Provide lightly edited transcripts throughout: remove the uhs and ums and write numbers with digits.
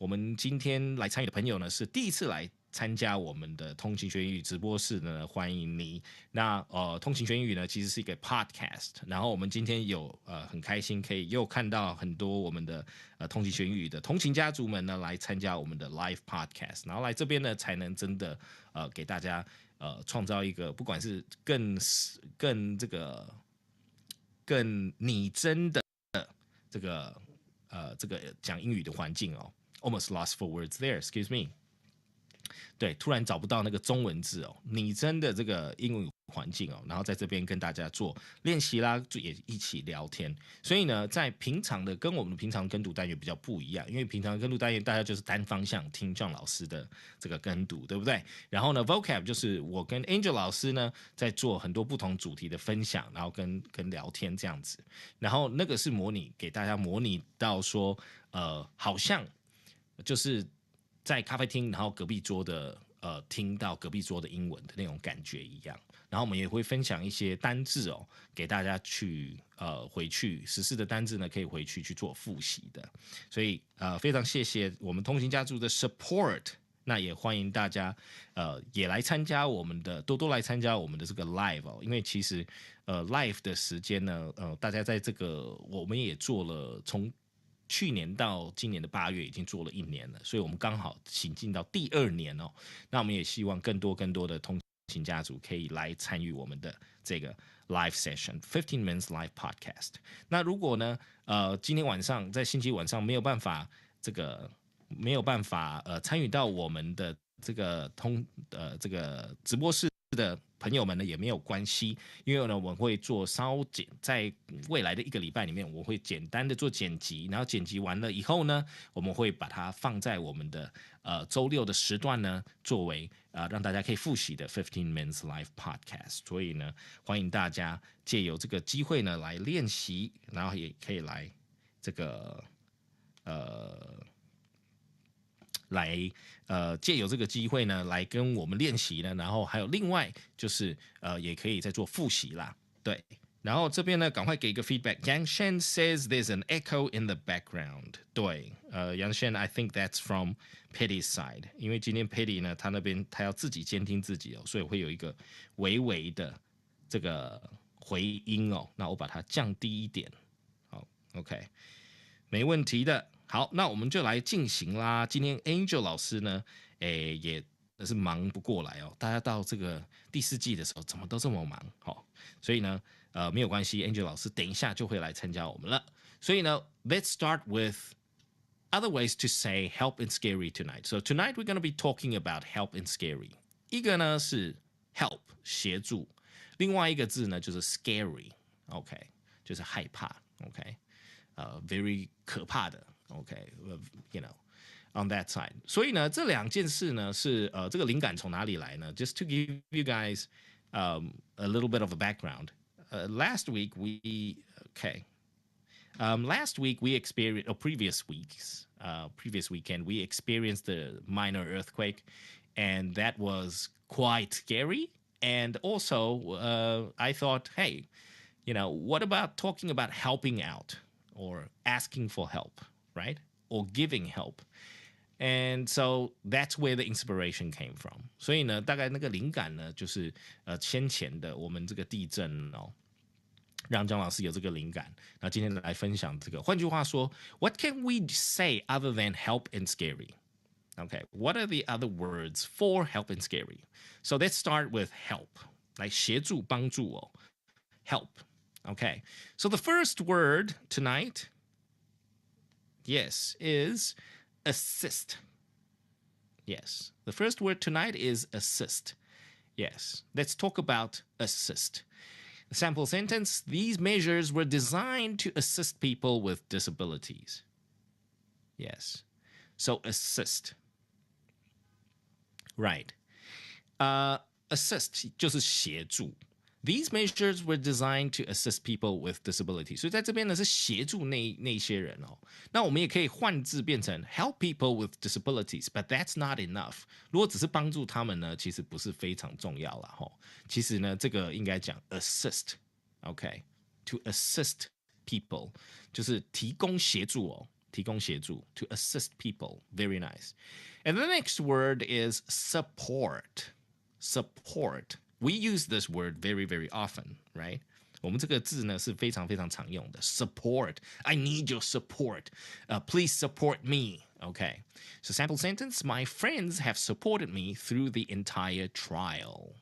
我们今天来参与的朋友呢是第一次来参加我们的通勤学英语直播室呢，欢迎你。那通勤学英语呢其实是一个 podcast， 然后我们今天有很开心可以又看到很多我们的通勤学英语的通勤家族们呢来参加我们的 live podcast， 然后来这边呢才能真的给大家创造一个不管是更拟真的这个讲英语的环境哦。Almost lost for words there, excuse me。对，突然找不到那个中文字哦，拟真的这个英语环境哦，然后在这边跟大家做练习啦，也一起聊天。所以呢，在平常的跟我们平常跟读单元比较不一样，因为平常跟读单元大家就是单方向听 John 老师的这个跟读，对不对？然后呢 ，vocab 就是我跟 Angel 老师呢在做很多不同主题的分享，然后跟聊天这样子。然后那个是给大家模拟到说，好像就是在咖啡厅，然后隔壁桌的听到隔壁桌的英文的那种感觉一样。然后我们也会分享一些单字哦，给大家去回去实施的单字呢，可以回去做复习的。所以非常谢谢我们通勤家族的 support。那也欢迎大家也来参加我们的多来参加我们的这个 live 哦，因为其实live 的时间呢大家在这个我们也做了从去年到今年的8月已经做了1年了，所以我们刚好行进到第2年哦。那我们也希望更多的通勤家族可以来参与我们的这个 live session 15 minutes live podcast。那如果呢今天晚上在星期晚上没有办法参与到我们的这个这个直播室的朋友们呢也没有关系，因为呢我们会做在未来的1个礼拜里面，我会简单的做剪辑，然后剪辑完了以后呢，我们会把它放在我们的周6的时段呢，作为让大家可以复习的15 minutes live podcast。所以呢，欢迎大家借由这个机会呢来练习，然后也可以来这个借由这个机会呢，来跟我们练习呢，然后还有另外就是也可以再做复习啦，对。然后这边呢，赶快给一个 feedback。Yang Shen says there's an echo in the background。对，Yang Shen I think that's from Petty's side， 因为今天 Petty 呢，他那边他要自己监听自己哦，所以会有一个微微的这个回音哦。那我把它降低一点，好 ，OK， 没问题的。好，那我们就来进行啦。今天 Angel 老师呢，也是忙不过来哦。大家到这个第4季的时候，怎么都这么忙？好，所以呢，没有关系 ，Angel 老师等一下就会来参加我们了。所以呢 ，Let's start with other ways to say help and scary tonight. So tonight we're going to be talking about help and scary. 一个呢是 help 协助，另外一个字呢就是 scary，OK， 就是害怕 ，OK，very 可怕的。OK，you know, on that side。所以呢，这2件事呢是这个灵感从哪里来呢 ？Just to give you guys a little bit of a background. Last week we experienced, or previous weekend we experienced the minor earthquake, and that was quite scary. And also, I thought, hey, you know, what about talking about helping out or asking for help?Right? Or giving help. And so that's where the inspiration came from. 所以呢，大概那个灵感呢，就是先前的我们这个地震哦，让张老师有这个灵感。那今天来分享这个。换句话说 ，What can we say other than help and scary? Okay, what are the other words for help and scary? So let's start with help. 来协助帮助哦 ，help. Okay, so the first word tonight.Yes, is assist. Yes, the first word tonight is assist. Yes, let's talk about assist. Sample sentence: These measures were designed to assist people with disabilities. Yes, so assist. Right. Assist 就是协助。These measures were designed to assist people with disabilities. 所以在这边呢是协助那些人哦。那我们也可以换字变成 help people with disabilities, but that's not enough. 如果只是帮助他们呢，其实不是非常重要啦吼。其实呢，这个应该讲 assist, OK? To assist people 就是提供协助哦。提供协助 to assist people. Very nice. And the next word is support. Support. We use this word very, very often, right? 我们这个字呢是非常非常常用的 support. I need your support. Please support me. Okay. So sample sentence, my friends have supported me through the entire trial.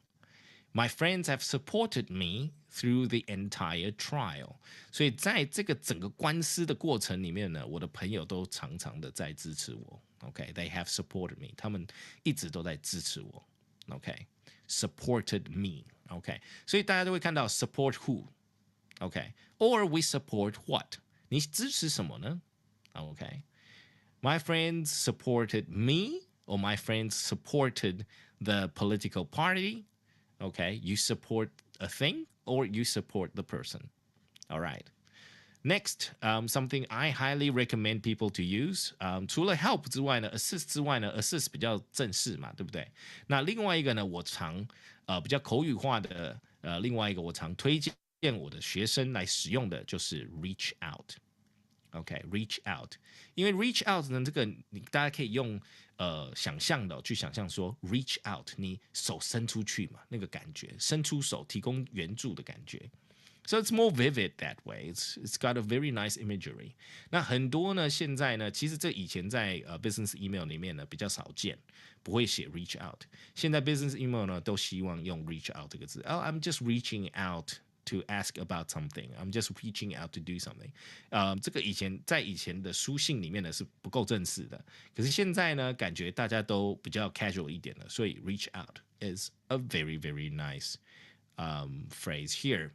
My friends have supported me through the entire trial. 所以在这个整个官司的过程里面呢，我的朋友都常常的在支持我。Okay, they have supported me. 他们一直都在支持我。Okay, supported me. Okay, 所以大家都会看到 support who. Okay, or we support what? 你支持什么呢？ Okay, my friends supported me, or my friends supported the political party. Okay, you support a thing or you support the person. All right. Next, something I highly recommend people to use. 除了 help 之外呢 ，assist 之外呢 ，assist 比较正式嘛，对不对？那另外一个呢，我常比较口语化的另外一个我常推荐我的学生来使用的就是 reach out。OK, reach out， 因为 reach out 呢，这个大家可以用想象的去想象说 reach out， 你手伸出去嘛，那个感觉，伸出手提供援助的感觉。So it's more vivid that way. It's got a very nice imagery. 那很多呢，现在呢，其实这以前在business email 里面呢比较少见，不会写 reach out。现在 business email 呢都希望用 reach out 这个字。Oh, I'm just reaching out to ask about something. I'm just reaching out to do something. 这个在以前的书信里面呢是不够正式的，可是现在呢感觉大家都比较 casual 一点了，所以 reach out is a very, very nice phrase here.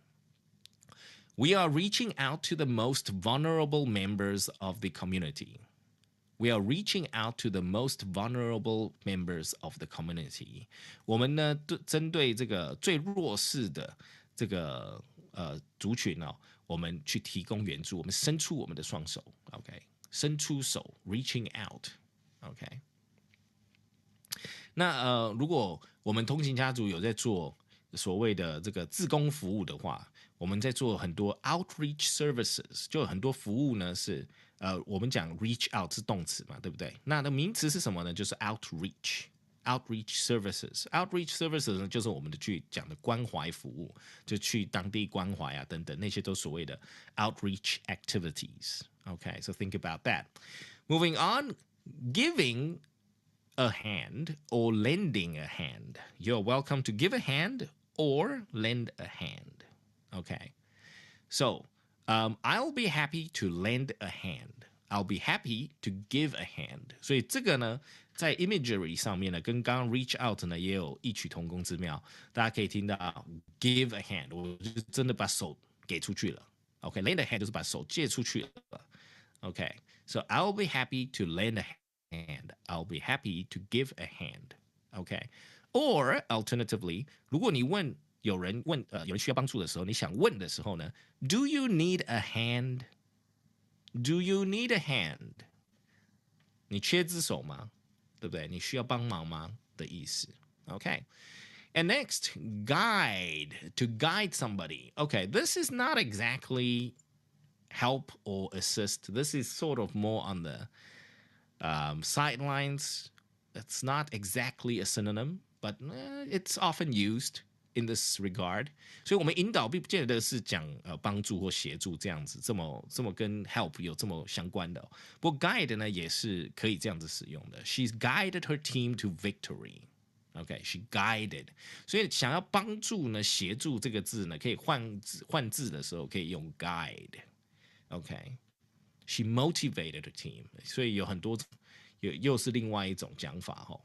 We are reaching out to the most vulnerable members of the community. We are reaching out to the most vulnerable members of the community. 我们呢针对这个最弱势的这个族群哦，我们去提供援助，我们伸出我们的双手 ，OK， 伸出手 ，reaching out，OK。那如果我们通勤家族有在做所谓的这个志工服务的话，我们在做很多 outreach services， 就有很多服务呢是我们讲 reach out 是动词嘛，对不对？那的名词是什么呢？就是 outreach。Outreach services 呢，就是我们的去讲的关怀服务，就去当地关怀啊等等，那些都所谓的 outreach activities. Okay, so think about that. Moving on, giving a hand or lending a hand. You're welcome to give a hand or lend a hand. Okay, so I'll be happy to lend a hand. I'll be happy to give a hand. 所以这个呢，在 imagery 上面呢，跟刚刚 reach out 呢也有异曲同工之妙。大家可以听到 give a hand， 我就真的把手给出去了。OK, lend a hand 就是把手借出去了。OK, so I'll be happy to lend a hand. I'll be happy to give a hand. OK, or alternatively， 如果你有人需要帮助的时候，你想问的时候呢 ，Do you need a hand? Do you need a hand? 你缺只手吗？对不对？你需要帮忙吗？的意思。Okay. And next, guide. To guide somebody. Okay, this is not exactly help or assist. This is sort of more on the sidelines. It's not exactly a synonym, but it's often used in this regard. 所以我们引导并不见得是讲帮助或协助这样子，这么跟 help 有这么相关的哦。不过 guide 呢也是可以这样子使用的。She's guided her team to victory. Okay, she guided. 所以想要帮助呢、协助这个字呢，可以换字的时候可以用 guide. Okay, she motivated her team. 所以有很多又是另外一种讲法哦。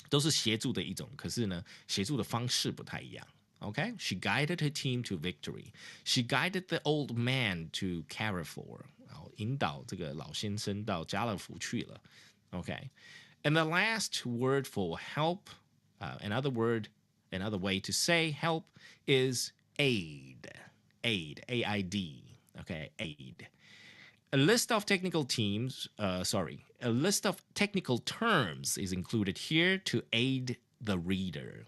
都是协助的一种，可是呢，协助的方式不太一样。Okay, she guided her team to victory. She guided the old man to Carrefour. 然后引导这个老先生到家乐福去了。Okay, and the last word for help, another way to say help is aid. Aid, A-I-D. Okay, aid. A list of technical terms is included here to aid the reader.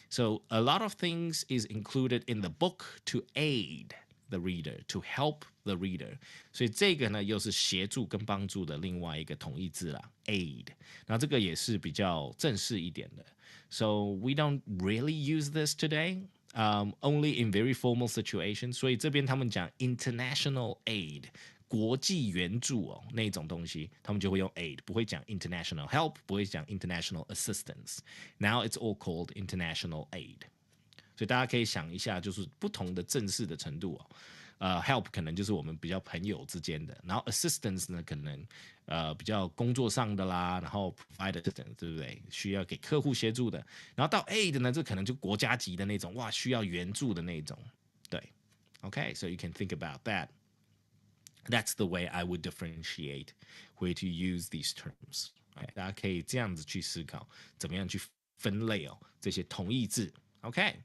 So a lot of things is included in the book to aid the reader, to help the reader， 所以这个呢又是协助跟帮助的另外一个同义字啦 ，aid。然后这个也是比较正式一点的。So we don't really use this today. Only in very formal situations. 所以这边他们讲 international aid， 国际援助哦那种东西，他们就会用 aid， 不会讲 international help， 不会讲 international assistance. Now it's all called international aid. 所以大家可以想一下，就是不同的正式的程度哦。help 可能就是我们比较朋友之间的，然后 assistance 呢可能比较工作上的啦，然后 provide assistance 对不对？需要给客户协助的，然后到 aid 呢，这可能就国家级的那种，哇，需要援助的那种，对 ，OK， so you can think about that. That's the way I would differentiate where to use these terms. 大家可以这样子去思考，怎么样去分类哦这些同义字。OK。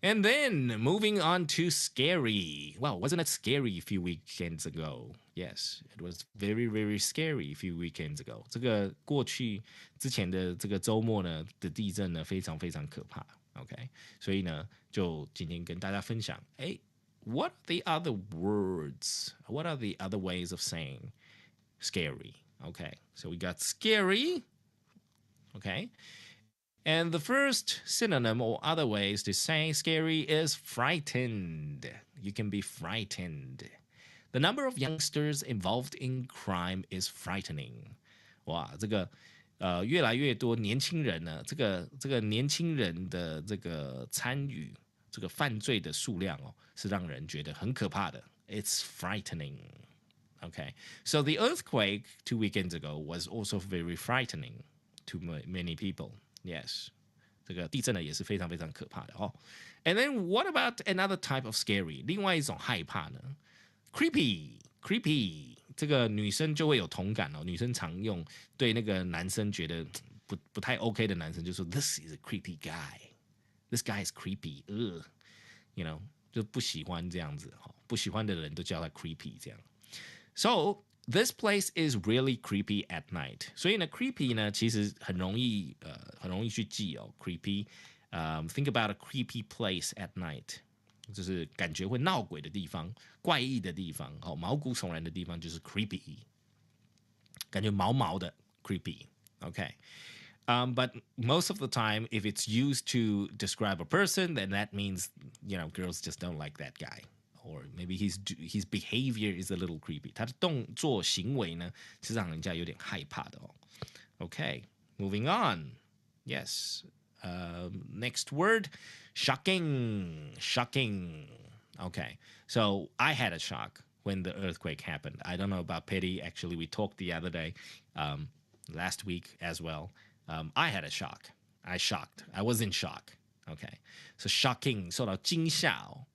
And then moving on to scary. Well, wasn't it scary a few weekends ago? Yes, it was very, very scary a few weekends ago. 这个过去之前的这个周末呢的地震呢，非常非常可怕。OK， 所以呢，就今天跟大家分享，what are the other words? What are the other ways of saying scary? Okay, so we got scary. Okay.And the first synonym or other ways to say scary is frightened. You can be frightened. The number of youngsters involved in crime is frightening. 哇，这个越来越多年轻人呢，这个年轻人的这个参与这个犯罪的数量哦，是让人觉得很可怕的。It's frightening. Okay, so the earthquake 2 weekends ago was also very frightening to many people.Yes， 这个地震呢也是非常非常可怕的哦。And then what about another type of scary？ 另外一种害怕呢 ？Creepy， 这个女生就会有同感哦。女生常用对那个男生觉得不太 OK 的男生，就说 This is a creepy guy. This guy is creepy. You know， 就不喜欢这样子哈，不喜欢的人都叫他 creepy 这样。So。This place is really creepy at night. 所以呢 ，creepy 呢其实很容易去记哦。Creepy， think about a creepy place at night， 就是感觉会闹鬼的地方、怪异的地方、毛骨悚然的地方，就是 creepy， 感觉毛毛的 creepy。Okay，but most of the time, if it's used to describe a person, then that means girls just don't like that guy.Or maybe his behavior is a little creepy. 他的动作行为呢，是让人家有点害怕的哦。Okay, moving on. Yes. Next word, shocking. Shocking. Okay, so I had a shock when the earthquake happened. I don't know about Petty. Actually, we talked the other day, last week as well. I had a shock. I was in shock. Okay, so shocking 受到惊吓哦。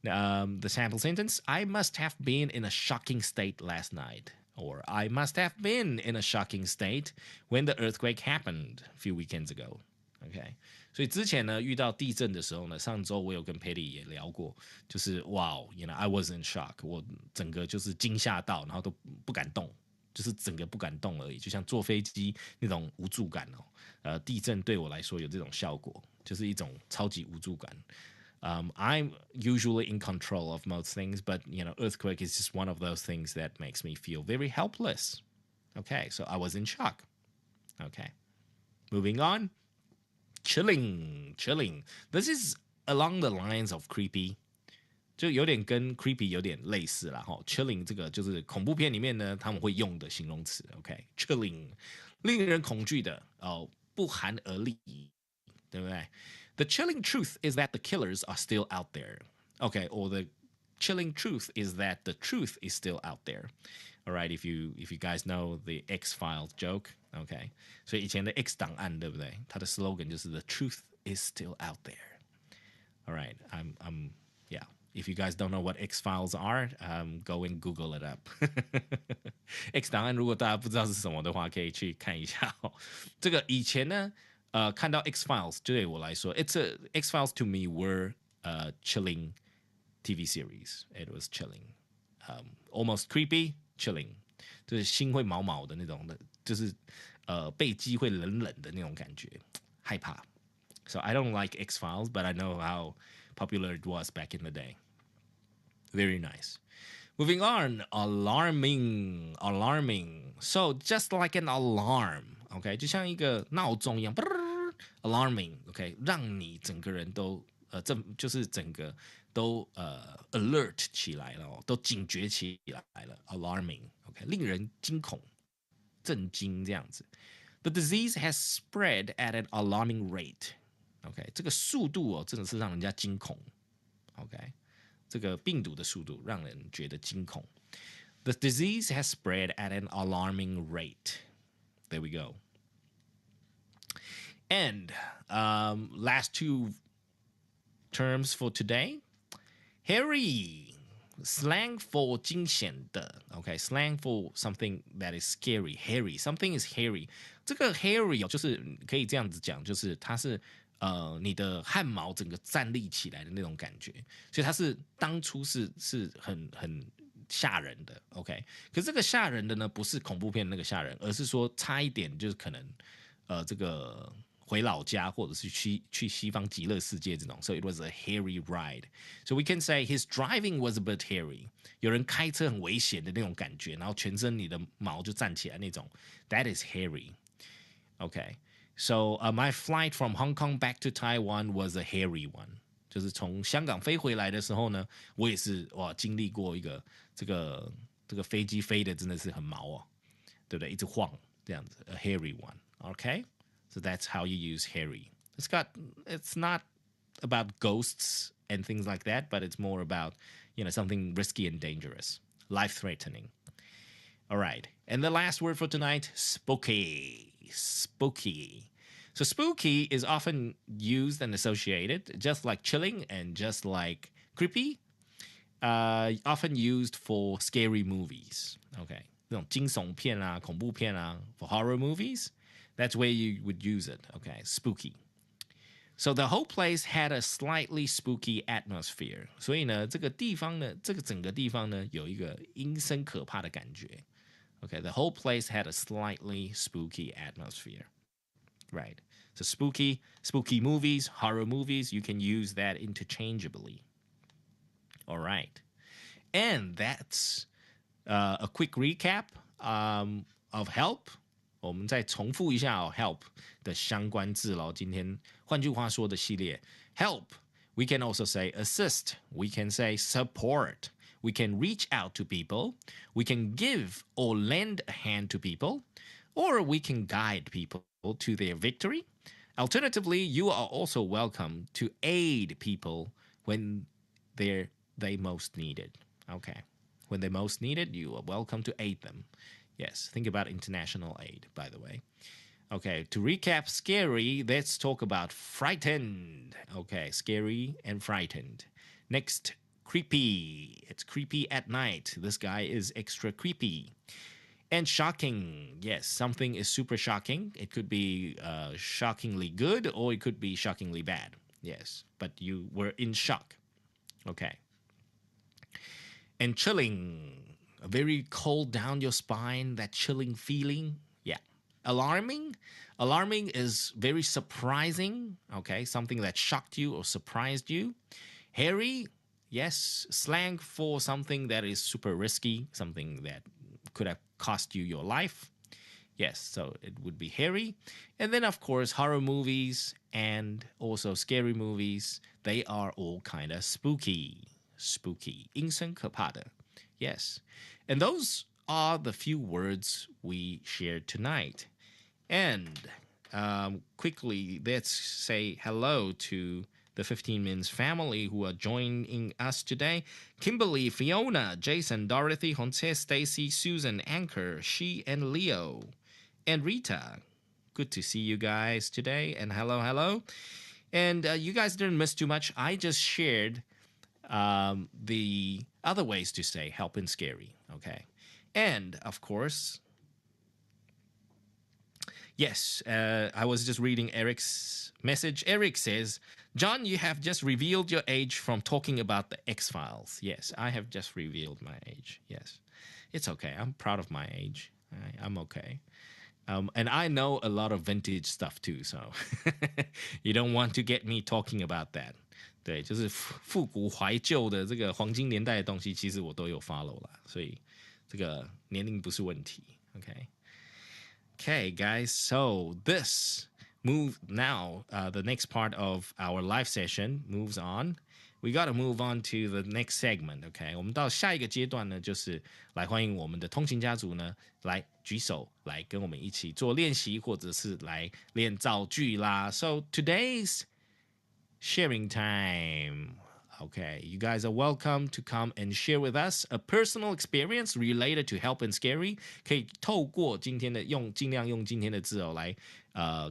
The sample sentence, I must have been in a shocking state last night. Or I must have been in a shocking state when the earthquake happened a few weekends ago. Okay. 所以之前呢，遇到地震的时候呢，上周我有跟 Patty 也聊过，就是I was in shock， 我整个就是惊吓到，然后都不敢动，就是整个不敢动而已，就像坐飞机那种无助感哦。地震对我来说有这种效果，就是一种超级无助感。I'm usually in control of most things, but earthquake is just one of those things that makes me feel very helpless. Okay, so I was in shock. Okay, moving on. Chilling. This is along the lines of creepy. 就有点跟 creepy 有点类似啦哈。Chilling 这个就是恐怖片里面呢他们会用的形容词。OK， chilling， 令人恐惧的哦，不寒而栗，对不对？The chilling truth is that the killers are still out there. Okay, or the chilling truth is that the truth is still out there. All right, if you guys know the X-Files joke, okay. 所以以前的 X 档案对不对？它的 slogan 就是 The truth is still out there. All right, yeah. If you guys don't know what X-Files are, go and Google it up. X 档案如果大家不知道是什么的话，可以去看一下哦。这个以前呢。看到 X-Files 对我来说 X-Files to me were a chilling TV series. It was chilling. Almost creepy, chilling. 就是心会毛毛的那种的，就是背脊会冷冷的那种感觉，害怕。So I don't like X-Files, but I know how popular it was back in the day. Very nice. Moving on, alarming, alarming. So just like an alarm, OK， 就像一个闹钟一样 ，alarming， OK， 让你整个人都就是整个都alert 起来了、哦，都警觉起来了 ，alarming， OK， 令人惊恐、震惊这样子。The disease has spread at an alarming rate. OK， 这个速度哦，真的是让人家惊恐。OK， 这个病毒的速度让人觉得惊恐。The disease has spread at an alarming rate. There we go. And last two terms for today. Hairy, slang for 惊险的 ，OK， slang for something that is scary, hairy, something is hairy。这个 hairy 哦，就是可以这样子讲，就是它是你的汗毛整个站立起来的那种感觉，所以它是当初是很吓人的 ，OK。可是这个吓人的呢，不是恐怖片那个吓人，而是说差一点就是可能这个。回老家，或者是去西方极乐世界这种 ，so it was a hairy ride. So we can say his driving was a bit hairy. 有人开车很危险的那种感觉，然后全身你的毛就站起来那种 ，that is hairy. Okay, so my flight from Hong Kong back to Taiwan was a hairy one. 就是从香港飞回来的时候呢，我也是哇经历过一个这个飞机飞的真的是很毛哦，对不对？一直晃这样子 ，a hairy one. Okay.So that's how you use hairy. It's not about ghosts and things like that, but it's more about, something risky and dangerous, life-threatening. All right. And the last word for tonight, spooky. Spooky. So spooky is often used and associated, just like chilling and just like creepy, often used for scary movies. Okay. 那种惊悚片啊、恐怖片啊 for horror movies.That's where you would use it. Okay, spooky. So the whole place had a slightly spooky atmosphere. 所以呢，这个整个地方呢，有一个阴森可怕的感觉。Okay, the whole place had a slightly spooky atmosphere. Right. So spooky movies, horror movies, you can use that interchangeably. All right. And that's a quick recap of help.我们再重复一下哦 ，help 的相关字喽。今天换句话说的系列 ，help we can also say assist, we can say support, we can reach out to people, we can give or lend a hand to people, or we can guide people to their victory. Alternatively, you are also welcome to aid people when they most need it. Okay, when they most need it, you are welcome to aid them.Yes, think about international aid, by the way. Okay, to recap scary, let's talk about frightened. Okay, scary and frightened. Next, creepy. It's creepy at night. This guy is extra creepy. And shocking. Yes, something is super shocking. It could be shockingly good or it could be shockingly bad. Yes, but you were in shock. Okay. And chilling.A very cold down your spine, that chilling feeling. Yeah. Alarming. Alarming is very surprising. Okay. Something that shocked you or surprised you. Hairy. Yes. Slang for something that is super risky, something that could have cost you your life. Yes. So it would be hairy. And then, of course, horror movies and also scary movies. They are all kind of spooky. Spooky. 阴森可怕的. Yes. And those are the few words we shared tonight. And quickly, let's say hello to the 15 Minutes family who are joining us today. Kimberly, Fiona, Jason, Dorothy, Honce, Stacy, Susan, Anchor, She, and Leo. And Rita. Good to see you guys today. And hello. And you guys didn't miss too much. I just shared the other ways to say help and scary, okay? And, of course, yes, I was just reading Eric's message. Eric says, John, you have just revealed your age from talking about the X-Files. Yes, I have just revealed my age. Yes, it's okay. I'm proud of my age. I'm okay. And I know a lot of vintage stuff too, so you don't want to get me talking about that. 对，就是复古怀旧的这个黄金年代的东西，其实我都有 follow 啦，所以这个年龄不是问题。Okay, guys. So this move now. The next part of our live session moves on. We got to move on to the next segment. Okay, 我们到下一个阶段呢，就是来欢迎我们的通勤家族呢，来举手，来跟我们一起做练习，或者是来练造句啦。So today's sharing time. Okay, you guys are welcome to come and share with us a personal experience related to help and scary. 可以透过今天的尽量用今天的字来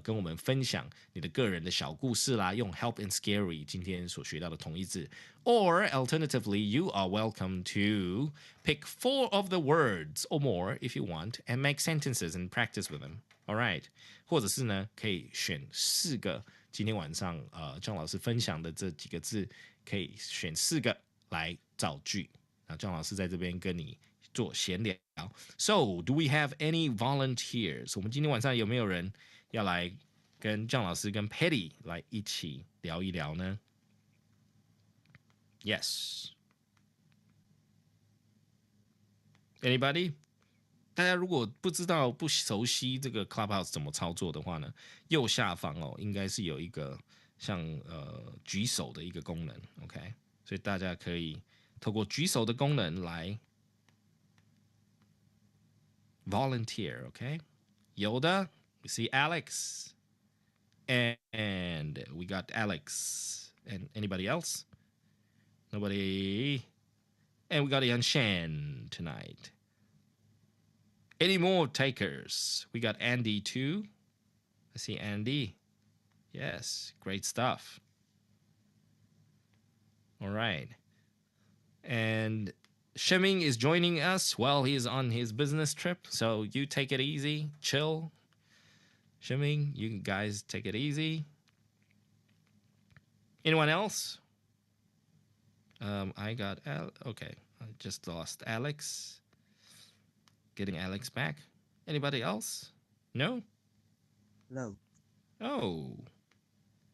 跟我们分享你的个人的小故事啦，用 help and scary 今天所学到的同义字。Or alternatively, you are welcome to pick 4 of the words or more if you want and make sentences and practice with them. All right. 或者是呢，可以选4个今天晚上John 老师分享的这几个字，可以选4个来造句。那John老师在这边跟你做闲聊。So, do we have any volunteers? 我们今天晚上有没有人要来跟John老师跟 Patty 来一起聊一聊呢？ Yes. Anybody?大家如果不知道不熟悉这个 Clubhouse 怎么操作的话呢，右下方应该是有一个像举手的一个功能 ，OK， 所以大家可以透过举手的功能来 volunteer， OK， 有的 we see Alex and we got Alex and anybody else? Nobody. And we got Yanshan tonight.Any more takers? We got Andy too. I see Andy. Yes, great stuff. All right. And Sheming is joining us while he's on his business trip. So you take it easy, chill. Sheming, you guys take it easy. Anyone else? I got okay. I just lost Alex.Getting Alex back. Anybody else? No? No. Oh.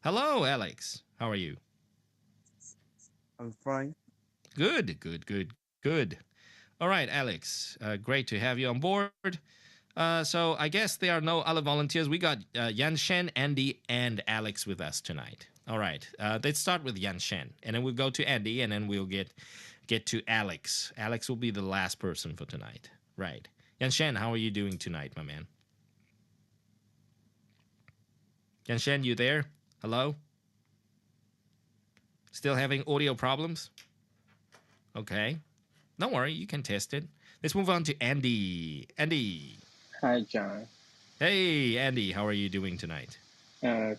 Hello, Alex. How are you? I'm fine. Good. All right, Alex. Great to have you on board. So I guess there are no other volunteers. We got Yanshen, Andy, and Alex with us tonight. All right. Let's start with Yanshen, and then we'll go to Andy, and then we'll get to Alex. Alex will be the last person for tonight. Right. Yanshen, how are you doing tonight, my man? Yanshen, you there? Hello? Still having audio problems? Okay. Don't worry, you can test it. Let's move on to Andy. Andy. Hi, John. Hey, Andy, how are you doing tonight?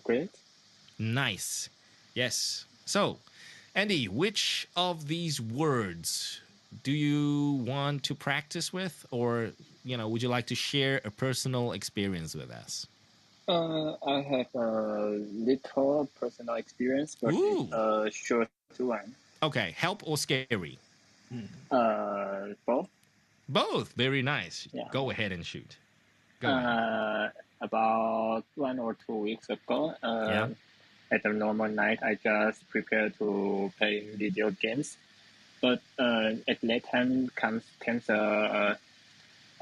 Great. Nice. Yes. So, Andy, which of these words do you want to practice with, or would you like to share a personal experience with us? I have a little personal experience, but it's a short one. Okay, help or scary? Both. Both. Very nice. Yeah. Go ahead and shoot. Go ahead. About 1 or 2 weeks ago, at a normal night, I just prepared to play video games. But at that time comes a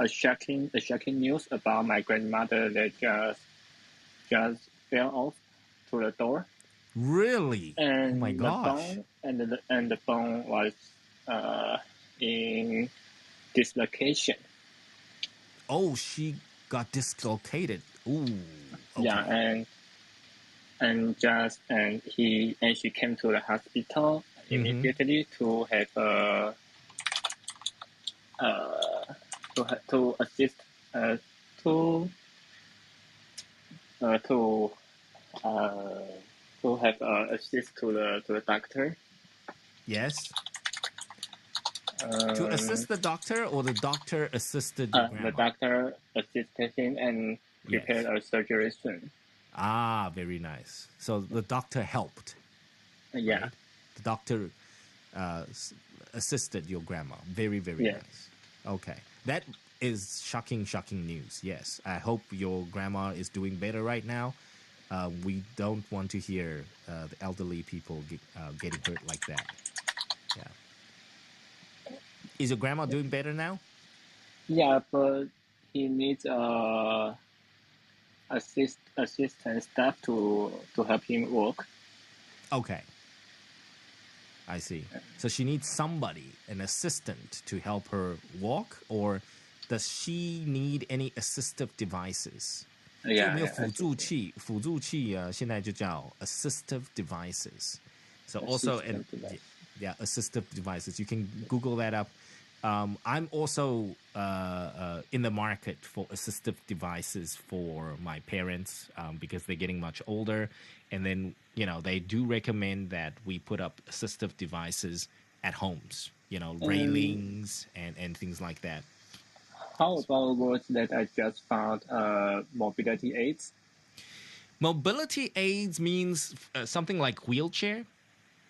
shocking news about my grandmother that just fell off to the door. Really? And oh my gosh! The bone was in dislocation. Oh, she got dislocated. Ooh. Okay. Yeah, and she came to the hospital immediately to have to assist to have assist to the doctor. Yes. To assist the doctor, or the doctor assisted your grandma? The doctor assisted him and prepared a surgery soon. Ah, very nice. So the doctor helped. Yeah. Right? The doctor assisted your grandma. Very, very nice. Okay. That is shocking news. Yes. I hope your grandma is doing better right now. We don't want to hear the elderly people getting hurt like that. Yeah. Is your grandma doing better now? Yeah, but he needs assistant staff to help him walk. Okay. I see. So she needs somebody, an assistant, to help her walk, or does she need any assistive devices? Yeah, 有没有辅助器？辅助器现在就叫 assistive devices. So also Assistive device. yeah, assistive devices. You can Google that up. I'm also in the market for assistive devices for my parents because they're getting much older. And then, they do recommend that we put up assistive devices at homes, railings and things like that. How about words that I just found, mobility aids? Mobility aids means something like wheelchair,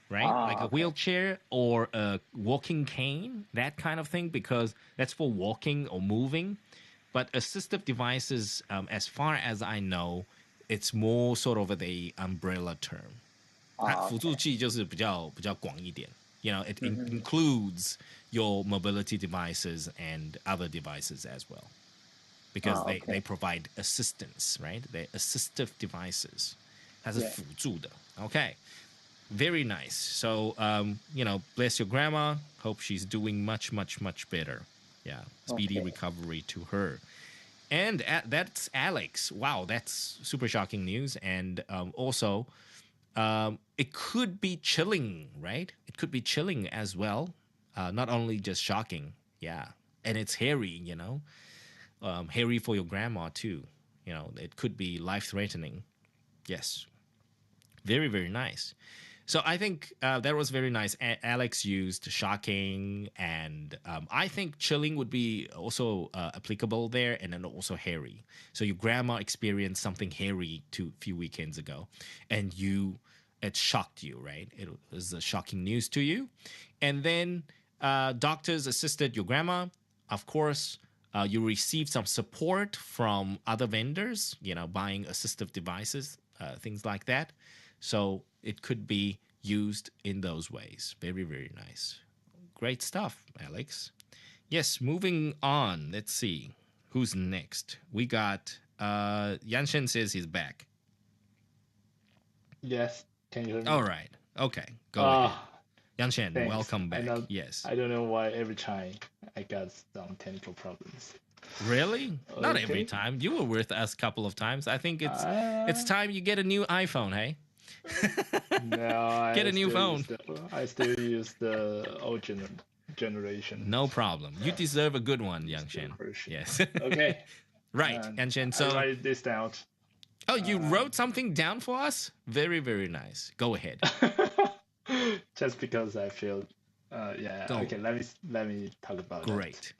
right? Like a wheelchair or a walking cane, that kind of thing, because that's for walking or moving. But assistive devices, as far as I know, it's more sort of the umbrella term. 辅助器就是比较广一点. It includes your mobility devices and other devices as well. Because they provide assistance, right? They're assistive devices. 它是辅助的. Okay. Very nice. So, bless your grandma. Hope she's doing much, much, much better. Yeah. Speedy recovery to her. And that's Alex. Wow, that's super shocking news. And also, it could be chilling, right? It could be chilling as well. Not only just shocking. Yeah. And it's hairy, hairy for your grandma, too. It could be life-threatening. Yes. Very, very nice. So I think that was very nice. Alex used shocking, and I think chilling would be also applicable there, and then also hairy. So your grandma experienced something hairy a few weekends ago, and it shocked you, right? It was shocking news to you. And then doctors assisted your grandma. Of course, you received some support from other vendors, buying assistive devices, things like that. So it could be used in those ways. Very, very nice. Great stuff, Alex. Yes, moving on. Let's see. Who's next? We got Yanshen says he's back. Yes. Can you hear me? All right. Okay. Go ahead. Yanshen, Thanks. welcome back. Yes. I don't know why every time I got some technical problems. Really? Not every time. You were with us a couple of times. I think it's time you get a new iPhone, hey? No, Get a new phone. I still use the old generation. No problem. You deserve a good one, Yangshen. Yes. Okay. Right, Yangshen. So I write this down. Oh, you wrote something down for us? Very, very nice. Go ahead. Just because I feel, Okay, let me talk about it. Great.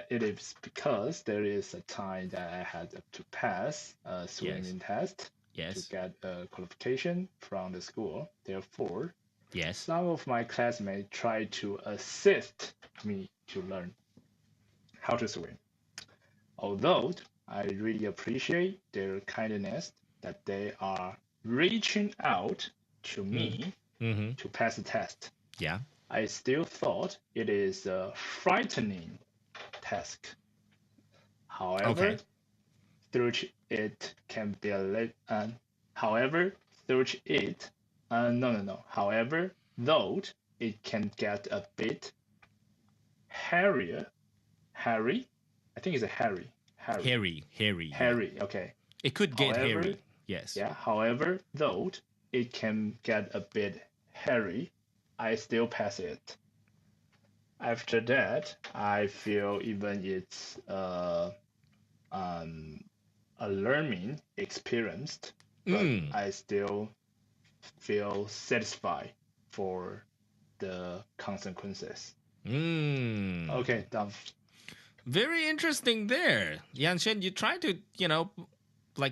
It is because there is a time that I had to pass a swimming test. Yes. To get a qualification from the school. Therefore, yes, some of my classmates tried to assist me to learn how to swim. Although I really appreciate their kindness that they are reaching out to me to pass the test. Yeah. I still thought it is a frightening task. However, through it can be However, though it can get a bit hairy. I think it's a hairy. Hairy. Okay. It could get hairy. Yes. Yeah. However, though it can get a bit hairy, I still pass it. After that, I feel even it's a learning experience, but I still feel satisfied for the consequences. Okay, done. Very interesting there. Yanshen, you try to,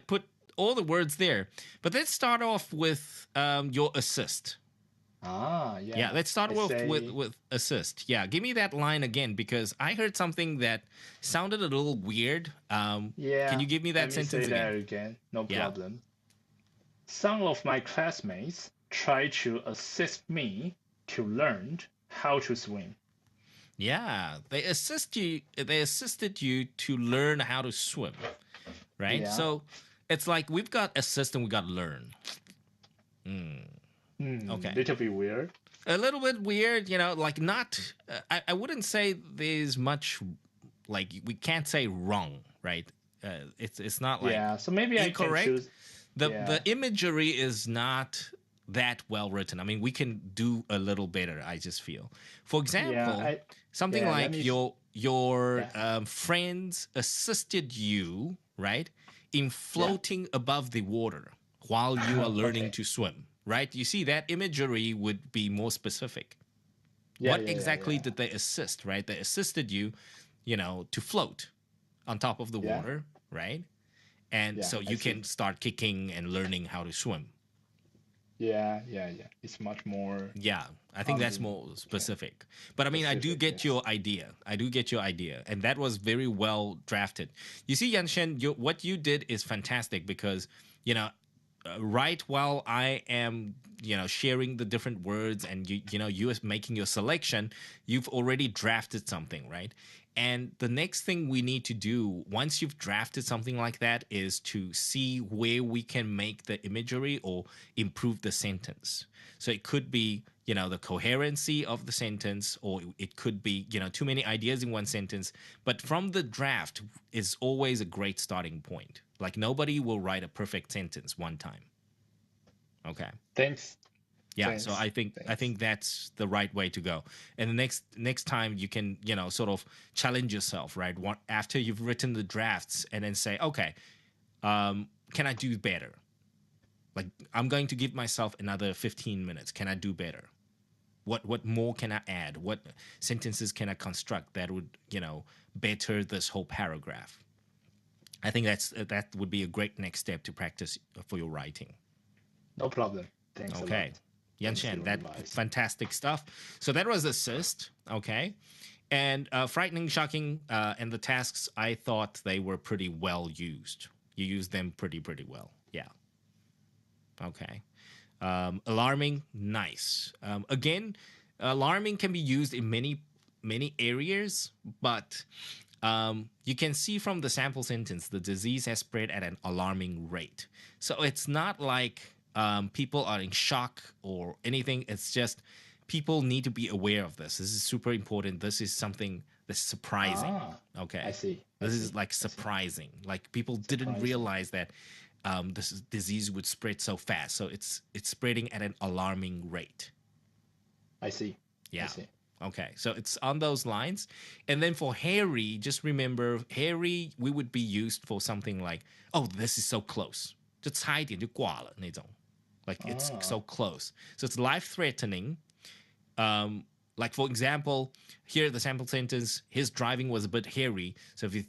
put all the words there. But let's start off with your assist. Yeah. Yeah, let's start with assist. Yeah, give me that line again because I heard something that sounded a little weird. Can you give me that sentence again? Again? No problem. Some of my classmates try to assist me to learn how to swim. Yeah, they assisted you to learn how to swim, right? Yeah. So it's like we've got assist and we got learn. Okay. Little bit weird. A little bit weird, like not, I wouldn't say there's much, like we can't say wrong, right? It's not like So maybe incorrect. I can choose. The imagery is not that well written. I mean, we can do a little better, I just feel. For example, something like your friends assisted you, right, in floating above the water while you are learning to swim, right? You see, that imagery would be more specific. What exactly did they assist, right? They assisted you, to float on top of the water, right? And so you can start kicking and learning how to swim. Yeah. It's much more. Yeah, I think that's more specific. But I mean, I do get your idea. And that was very well drafted. You see, Yanshen, what you did is fantastic because, right while I am, sharing the different words and you are making your selection, you've already drafted something, right? And the next thing we need to do once you've drafted something like that is to see where we can make the imagery or improve the sentence. So it could be, the coherency of the sentence, or it could be, too many ideas in one sentence. But from the draft is always a great starting point. Like nobody will write a perfect sentence one time. Okay. Thanks. Yeah, Thanks. so I think that's the right way to go. And the next time you can, sort of challenge yourself, right? After you've written the drafts and then say, okay, can I do better? Like I'm going to give myself another 15 minutes. Can I do better? What more can I add? What sentences can I construct that would, better this whole paragraph? I think that would be a great next step to practice for your writing. No problem. Thanks a lot. Okay. Yanshen, that fantastic stuff. So that was assist, okay? And frightening, shocking, and the tasks, I thought they were pretty well used. You used them pretty well. Yeah. Okay. Alarming, nice. Again, alarming can be used in many areas, but you can see from the sample sentence the disease has spread at an alarming rate. So it's not like people are in shock or anything. It's just people need to be aware of this. This is super important. This is something that's surprising. Okay. I see. This is like surprising. Like people didn't realize that this disease would spread so fast. So it's spreading at an alarming rate. I see. Yeah. I see. Okay. So it's on those lines. And then for hairy, just remember hairy, we would be used for something like, oh, this is so close. 就差一点就挂了那种. Like it's so close. So it's life-threatening. Like for example, here the sample sentence, his driving was a bit hairy. So if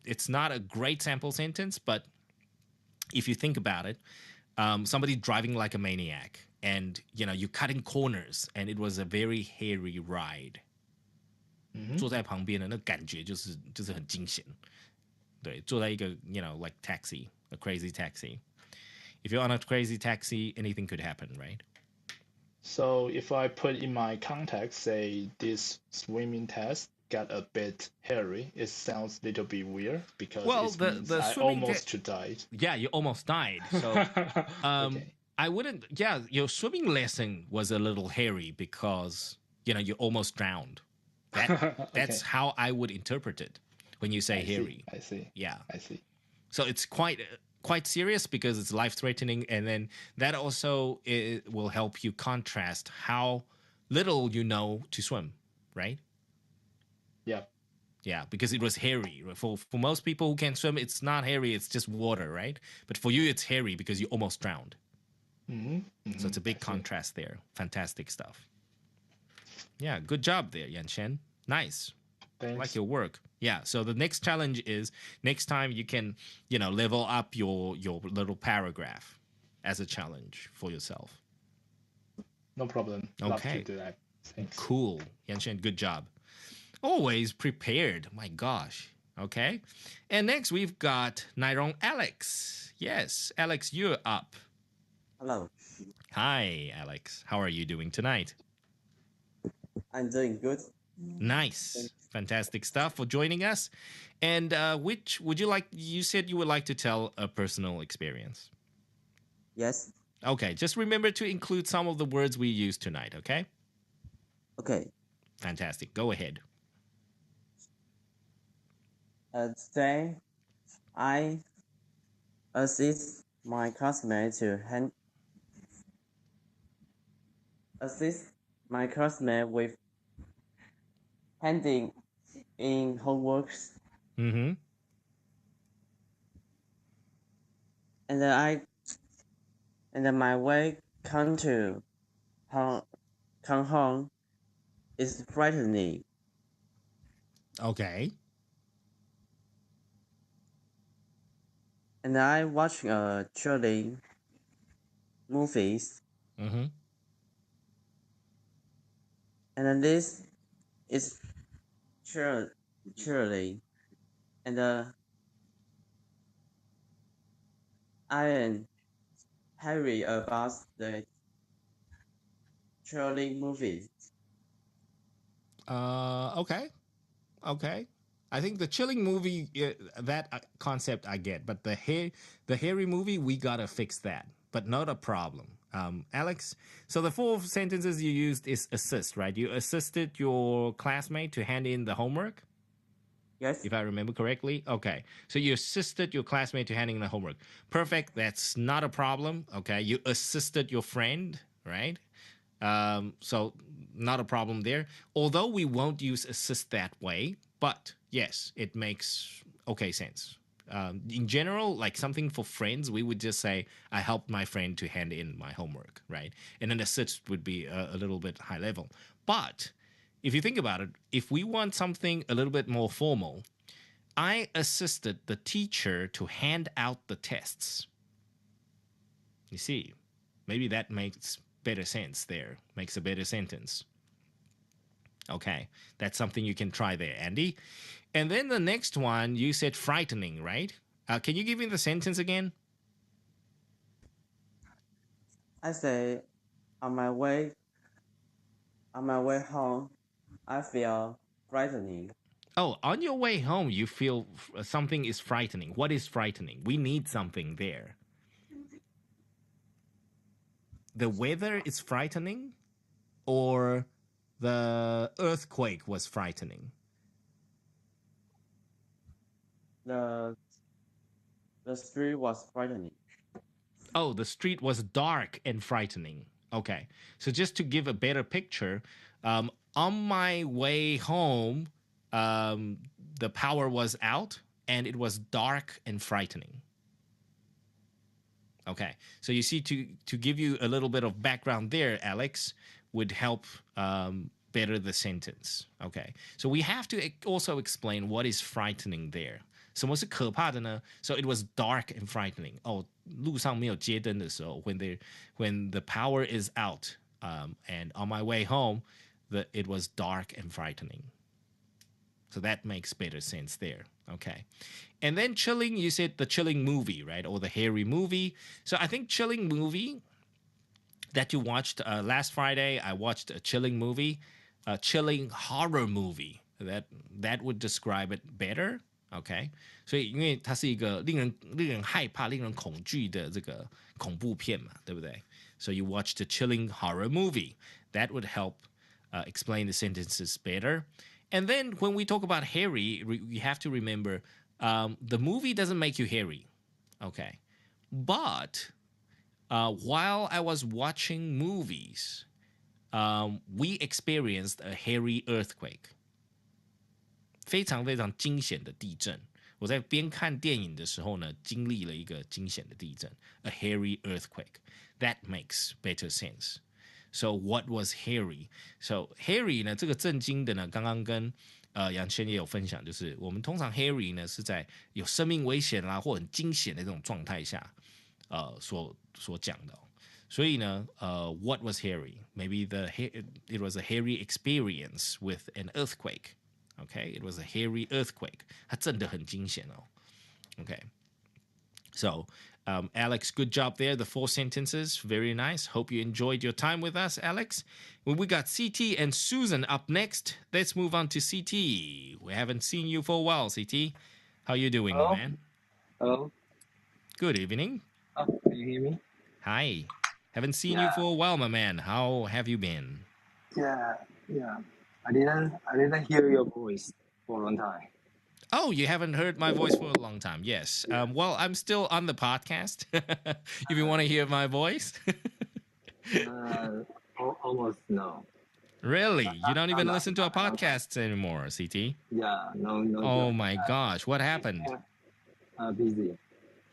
it's not a great sample sentence, but if you think about it, somebody driving like a maniac, and you're cutting corners, and it was a very hairy ride. 坐在旁边的那感觉就是很惊险。对，坐在一个like taxi, a crazy taxi. If you're on a crazy taxi, anything could happen, right? So if I put in my context, say this swimming test got a bit hairy, it sounds a little bit weird because I almost died. Yeah, you almost died. So Okay. I wouldn't. Yeah, your swimming lesson was a little hairy because you almost drowned. That's how I would interpret it when you say hairy. I see. Yeah. I see. So it's quite serious because it's life-threatening, and then that also will help you contrast how little you know to swim, right? Yeah. Yeah, because it was hairy. For most people who can swim, it's not hairy, it's just water, right? But for you, it's hairy because you almost drowned. So it's a big contrast there. Fantastic stuff. Yeah, good job there, Yanshen. Nice. Thanks. I like your work. Yeah, so the next challenge is next time you can, level up your little paragraph as a challenge for yourself. No problem. Love to do that. Thanks. Cool. Yanshen, good job. Always prepared. My gosh. Okay. And next we've got Nairong Alex. Yes, Alex, you're up. Hello. Hi, Alex. How are you doing tonight? I'm doing good. Nice. Fantastic stuff for joining us. And which would you like? You said you would like to tell a personal experience. Yes. Okay, just remember to include some of the words we used tonight, okay? Okay. Fantastic. Go ahead. Today, I assist my classmate with handing in homeworks, Mm-hmm. and then my way home, come home is frightening, Okay. and I watch thrilling movies, Mm-hmm. and then this is thrilling, and I am happy about the thrilling movie. Okay. Okay. I think the chilling movie, that concept I get, but the hairy movie, we gotta fix that. But not a problem. Alex, so the four sentences you used is assist, right? You assisted your classmate to hand in the homework, Yes. if I remember correctly. Okay. So you assisted your classmate to handing the homework. Perfect. That's not a problem. Okay. You assisted your friend, right? So not a problem there. Although we won't use assist that way, but yes, it makes okay sense. In general, like something for friends, we would just say, I helped my friend to hand in my homework, right? And then assist would be a little bit high level. But if you think about it, if we want something a little bit more formal, I assisted the teacher to hand out the tests. You see, maybe that makes better sense there, makes a better sentence. Okay, that's something you can try there, Andy. And then the next one, you said frightening, right? Can you give me the sentence again? I say on my way home, I feel frightening. Oh, on your way home, you feel something is frightening. What is frightening? We need something there. The weather is frightening, or the earthquake was frightening? The the street was frightening. Oh, the street was dark and frightening. Okay. So just to give a better picture, on my way home, um, the power was out and it was dark and frightening. Okay. So you see, to give you a little bit of background there, Alex, would help better the sentence. Okay. So we have to also explain what is frightening there. 什么是可怕的呢？ So it was dark and frightening. 哦，路上没有街灯的时候 when the power is out, and on my way home, it was dark and frightening. So that makes better sense there. Okay. And then chilling, you said the chilling movie, right? Or the hairy movie. So I think chilling movie that you watched last Friday, I watched a chilling movie, a chilling horror movie. That would describe it better. OK， 所以因为它是一个令人害怕、令人恐惧的这个恐怖片嘛，对不对？ So you watched a chilling horror movie. That would help explain the sentences better. And then when we talk about hairy, we have to remember the movie doesn't make you hairy. Okay. But while I was watching movies, we experienced a hairy earthquake. 非常非常惊险的地震。我在边看电影的时候呢，经历了一个惊险的地震 ，a hairy earthquake. That makes better sense. So what was hairy? So hairy 呢，这个震惊的呢，刚刚跟杨轩也有分享，就是我们通常 hairy 呢是在有生命危险啦或很惊险的这种状态下，所讲的、哦。所以呢，what was hairy? Maybe it was a hairy experience with an earthquake. Okay, it was a hairy earthquake. 它震得很惊险哦。Okay. So, Alex, good job there. The 4 sentences, very nice. Hope you enjoyed your time with us, Alex. Well, we got CT and Susan up next. Let's move on to CT. We haven't seen you for a while, CT. How you doing, my man? Hello. Good evening. Oh, can you hear me? Hi. Haven't seen you for a while, my man. How have you been? Yeah. I didn't hear your voice for a long time. Oh, you haven't heard my voice for a long time. Yes. Well, I'm still on the podcast. If you want to hear my voice. Almost no. Really? You don't even listen to our podcasts anymore, CT? Yeah, no. Oh my gosh, what happened? Busy.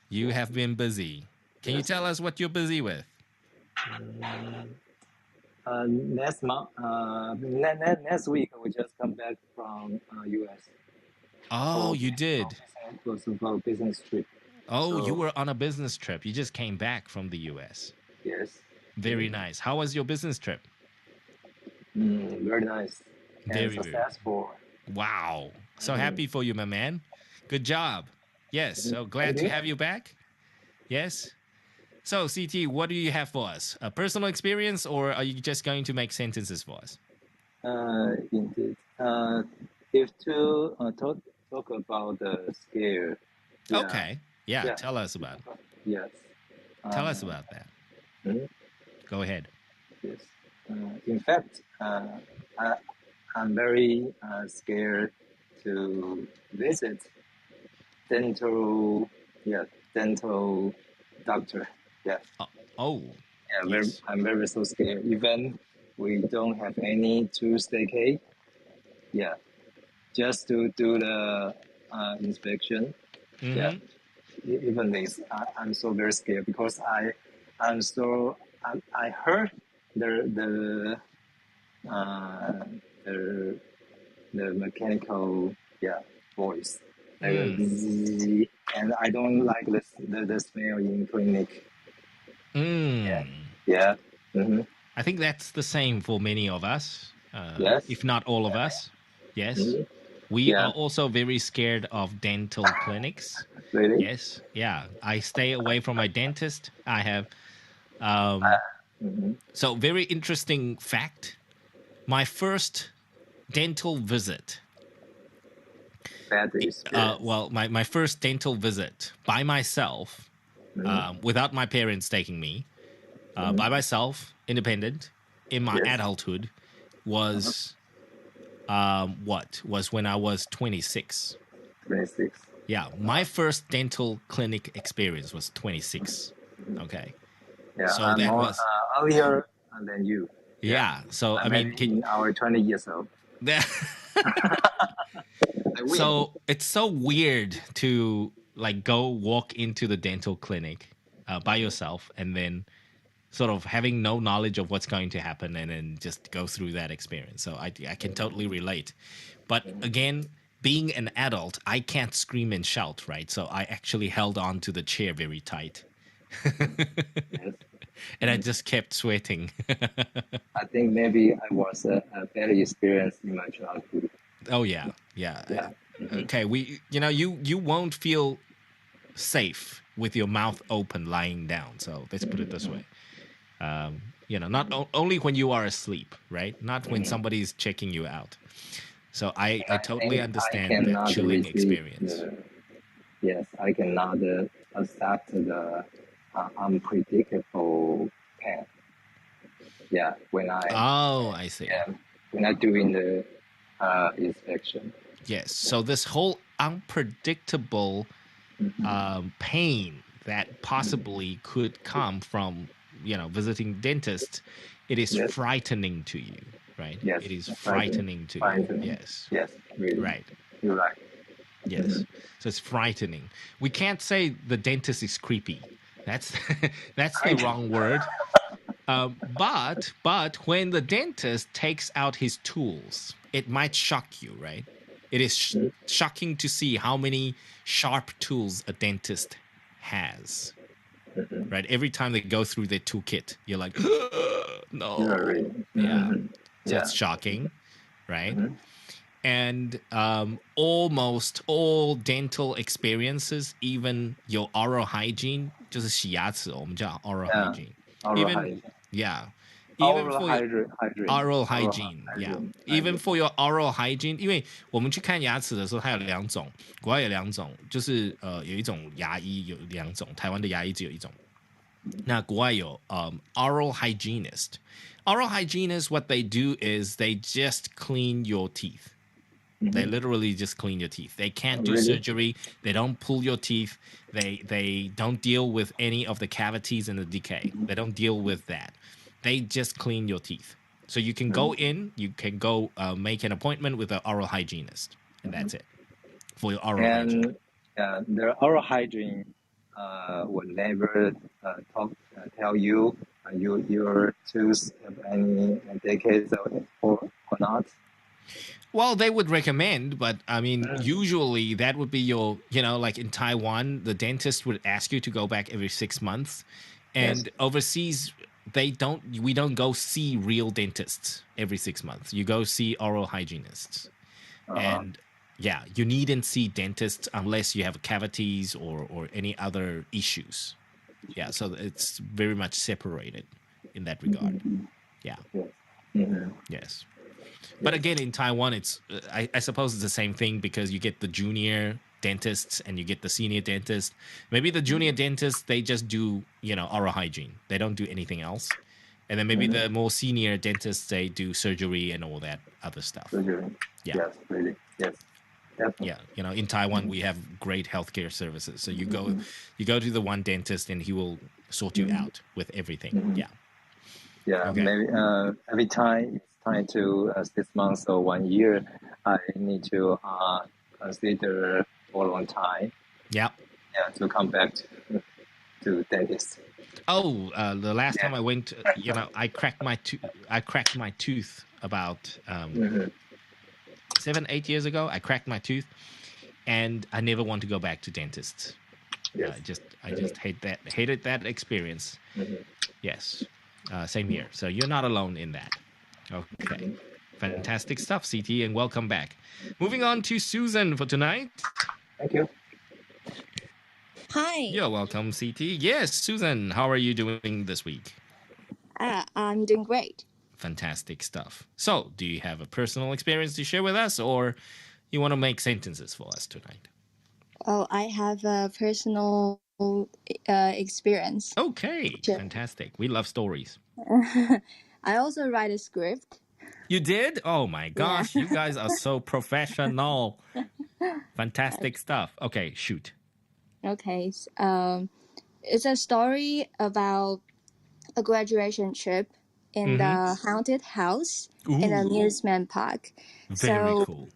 You have been busy. Can you tell us what you're busy with? Next month, next week, we just come back from US. Oh, you did. For a business trip. Oh, you were on a business trip. You just came back from the US. Yes. Very nice. How was your business trip? Very nice. Very successful. Wow. So happy for you, my man. Good job. Yes. So glad to have you back. Yes. So, CT, what do you have for us? A personal experience, or are you just going to make sentences for us? Indeed. If to talk about the scare. Yeah. Okay. Yeah. Tell us about it. Yes. Tell us about that. Go ahead. Yes. In fact, I'm very scared to visit dental doctor. Yeah. Oh. Yeah. Yes. I'm very so scared. Even we don't have any Tuesday. Yeah. Just to do the inspection. Yeah. Even this, I'm so very scared because I heard the mechanical voice, and I don't like the smell in clinic. Yeah. I think that's the same for many of us. Yes. If not all of us. Yes. We are also very scared of dental clinics. Really? Yes. Yeah. I stay away from my dentist. I have. So, very interesting fact. My first dental visit. My first dental visit by myself, without my parents taking me, by myself, independent, in my adulthood, was was when I was 26. 26. Yeah, my first dental clinic experience was 26. Okay. Yeah, so I'm that was earlier than you. Yeah. So I mean, in our 20 years old. So it's so weird to like go walk into the dental clinic by yourself and then sort of having no knowledge of what's going to happen and then just go through that experience. So I can totally relate. But again, being an adult, I can't scream and shout, right? So I actually held on to the chair very tight. And I just kept sweating. I think maybe I was a better experience in my childhood. Oh, yeah. Okay, you won't feel safe with your mouth open lying down. So let's put it this way. Not only when you are asleep, right? Not when somebody's checking you out. So I totally understand that chilling experience. Yes, I cannot accept the unpredictable pain. Yeah, when I see. Yeah, when I doing the inspection. Yes. So this whole unpredictable pain that possibly could come from visiting dentists, it is frightening to you, right? Yes, it is frightening to you. Yes. Yes, really. Right. You're right. Yes. So it's frightening. We can't say the dentist is creepy. That's the wrong word. But when the dentist takes out his tools, it might shock you, right? It is shocking to see how many sharp tools a dentist has. Right? Every time they go through their toolkit, you're like, no. Yeah. So it's shocking, right? And almost all dental experiences, even your oral hygiene, 就是洗牙齿，我们叫 oral hygiene. Oral hygiene. Yeah. Even Oral for oral hygiene, yeah. Even for your oral hygiene, 因为我们去看牙齿的时候，它有两种，国外有两种，就是有一种牙医有两种，台湾的牙医只有一种。那国外有oral hygienist. Oral hygienist, what they do is they just clean your teeth. They literally just clean your teeth. They can't do surgery. They don't pull your teeth. They don't deal with any of the cavities and the decay. They don't deal with that. They just clean your teeth. So you can go in, you can go make an appointment with an oral hygienist, and that's it for your oral hygiene. And the oral hygiene will never tell you your tooth have any decades or not. Well, they would recommend, but I mean, usually that would be your, like in Taiwan, the dentist would ask you to go back every 6 months. And overseas, we don't go see real dentists every 6 months. You go see oral hygienists. And yeah, you needn't see dentists unless you have cavities or any other issues. Yeah, so it's very much separated in that regard. Yeah. Yes. But again, in Taiwan, it's I suppose it's the same thing because you get the junior dentists and you get the senior dentist. Maybe the junior dentists, they just do, oral hygiene. They don't do anything else. And then maybe the more senior dentists, they do surgery and all that other stuff. Surgery. Yeah. Yes, really. Yes. Definitely. Yeah. In Taiwan, we have great healthcare services. So you go to the one dentist and he will sort you out with everything. Yeah. Yeah. Okay. Maybe every time it's time to 6 months or 1 year, I need to consider for a long time. Yeah. Yeah, to come back to dentist. Oh, the last time I went, I cracked my tooth about 7-8 years ago. I cracked my tooth, and I never want to go back to dentists. Yes. I just hated that experience. Yes, same here. So you're not alone in that. Okay, fantastic stuff, CT, and welcome back. Moving on to Susan for tonight. Thank you. Hi. You're welcome, CT. Yes, Susan, how are you doing this week? I'm doing great. Fantastic stuff. So, do you have a personal experience to share with us, or you want to make sentences for us tonight? Oh, I have a personal experience. Okay, fantastic. We love stories. I also write a script. You did? Oh my gosh, you guys are so professional. Fantastic stuff. Okay, shoot. Okay. It's a story about a graduation trip in the haunted house in an amusement park. Very cool.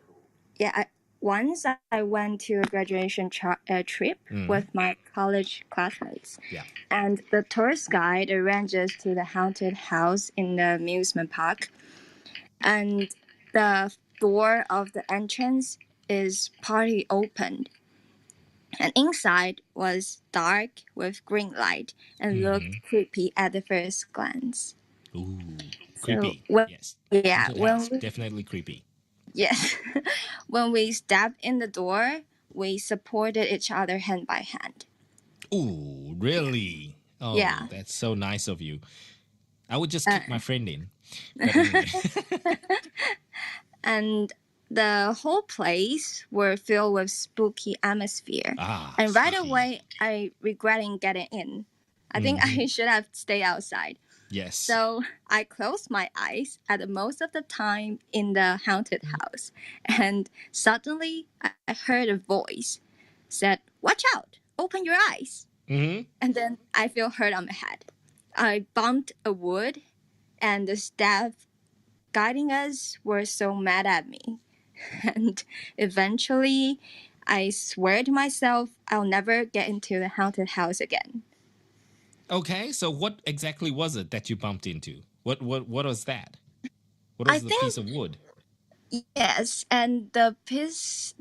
Yeah, once I went to a graduation trip with my college classmates. Yeah. And the tourist guide arranged us to the haunted house in the amusement park. And the door of the entrance is partly opened. And inside was dark with green light and looked creepy at the first glance. Ooh, creepy. Yes. Yeah. Definitely creepy. Yes. When we stepped in the door, we supported each other hand by hand. Ooh, really? Oh, yeah. That's so nice of you. I would just kick my friend in. But anyway. And the whole place were filled with spooky atmosphere. And right away, I regretting getting in. I think I should have stayed outside. Yes. So I closed my eyes at most of the time in the haunted house. And suddenly I heard a voice said, "Watch out, open your eyes." And then I feel hurt on my head. I bumped a wood and the staff guiding us were so mad at me. And eventually I swear to myself I'll never get into the haunted house again. Okay, so what exactly was it that you bumped into? What was that? What was the piece of wood? Yes, and the piece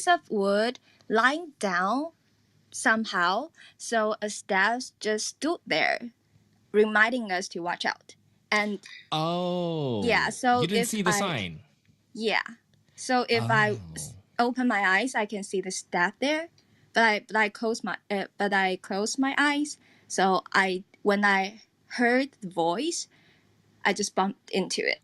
of wood lying down somehow, so a staff just stood there, reminding us to watch out. And oh, yeah, so you didn't see the sign. Yeah. So if I open my eyes, I can see the step there, but I close my eyes. So when I heard the voice, I just bumped into it.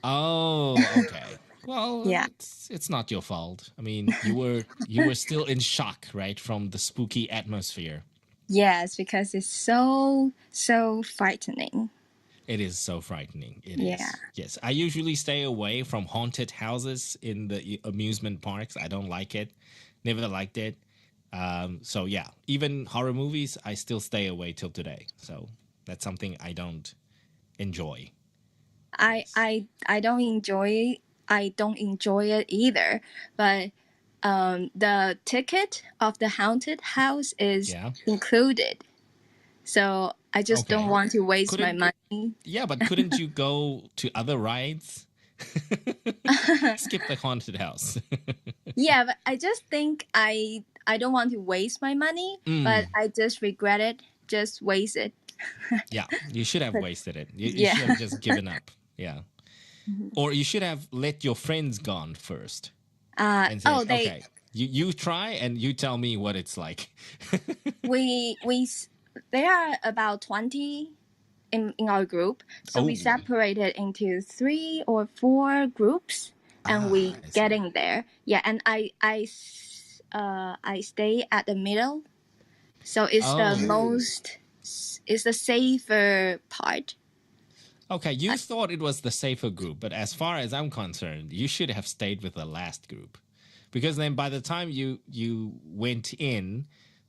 Oh, okay. Well, Yeah. it's not your fault. I mean, you were still in shock, right, from the spooky atmosphere. Yes, because it's so frightening. It is so frightening. It Yeah. is. Yes, I usually stay away from haunted houses in the amusement parks. I don't like it. Never liked it. So yeah, even horror movies, I still stay away till today. So that's something I don't enjoy. I don't enjoy it either, but the ticket of the haunted house is included, so I just don't want to waste my money. Yeah, but couldn't you go to other rides? Skip the haunted house. Yeah, but I just think I don't want to waste my money, but I just regret it, just waste it. Yeah, you should have wasted it. You should have just given up. Yeah. Or you should have let your friends gone first. And said, okay, you try and you tell me what it's like. There are about 20 in our group, so we separated into 3 or 4 groups, and we getting there. Yeah, and I stay at the middle, so it's the safer part. Okay, you thought it was the safer group, but as far as I'm concerned, you should have stayed with the last group, because then by the time you went in,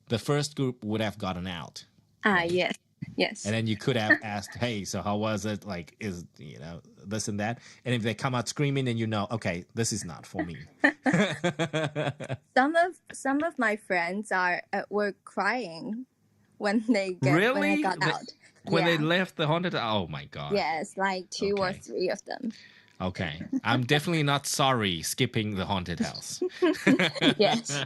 the first group would have gotten out. Right? Yes. And then you could have asked, hey, so how was it? Like, is, this and that. And if they come out screaming, then okay, this is not for me. Some of my friends were crying when they got out. When they left the haunted, oh my God. Yes, like 2 or 3 of them. Okay. I'm definitely not sorry skipping the haunted house. Yes.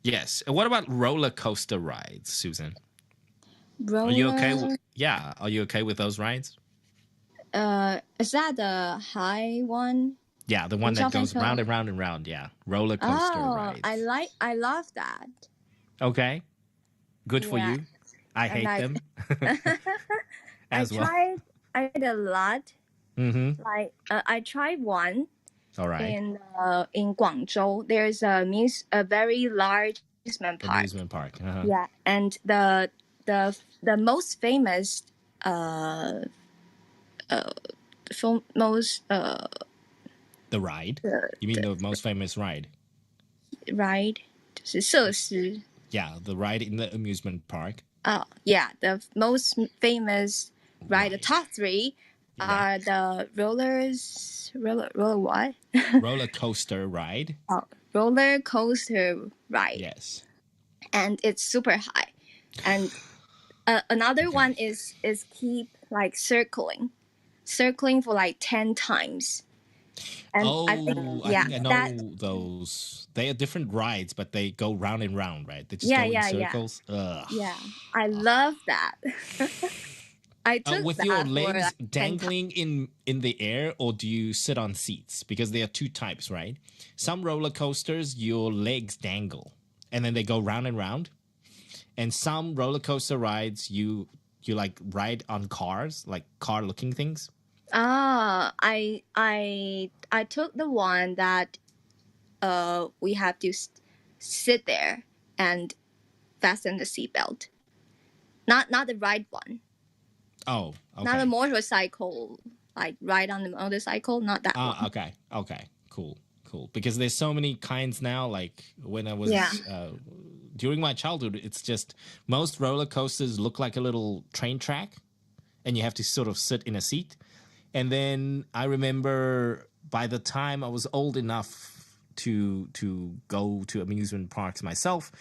Yes. What about roller coaster rides, Susan? Are you okay? Are you okay with those rides? Is that the high one? Yeah, the one that goes round and round and round. Yeah, roller coaster rides. I love that. Okay, good for you. I hate them. As well. I tried a lot. Mm-hmm. Like I tried one. All right. In Guangzhou, there's a very large amusement park. Uh-huh. Yeah, and the most famous the ride? You mean the most famous ride? Ride, 就是设施. Yeah, the ride in the amusement park. Oh, yeah, the most famous ride. The top 3 are the roller what? Roller coaster ride. Oh, roller coaster ride. Yes. And it's super high. And another one is keep like circling for like 10 times. And I think I know those. They are different rides, but they go round and round, right? They just go in circles. Yeah, I love that. I took with that your legs like dangling in the air, or do you sit on seats? Because there are 2 types, right? Some roller coasters, your legs dangle, and then they go round and round. And some roller coaster rides, you like ride on cars, like car-looking things. I took the one that we have to sit there and fasten the seatbelt. Not the ride one. Oh, okay. Not a motorcycle, like ride on the motorcycle, not that one. Okay, cool. Because there's so many kinds now. Like when I was during my childhood, it's just most roller coasters look like a little train track, and you have to sort of sit in a seat. And then I remember by the time I was old enough to go to amusement parks myself,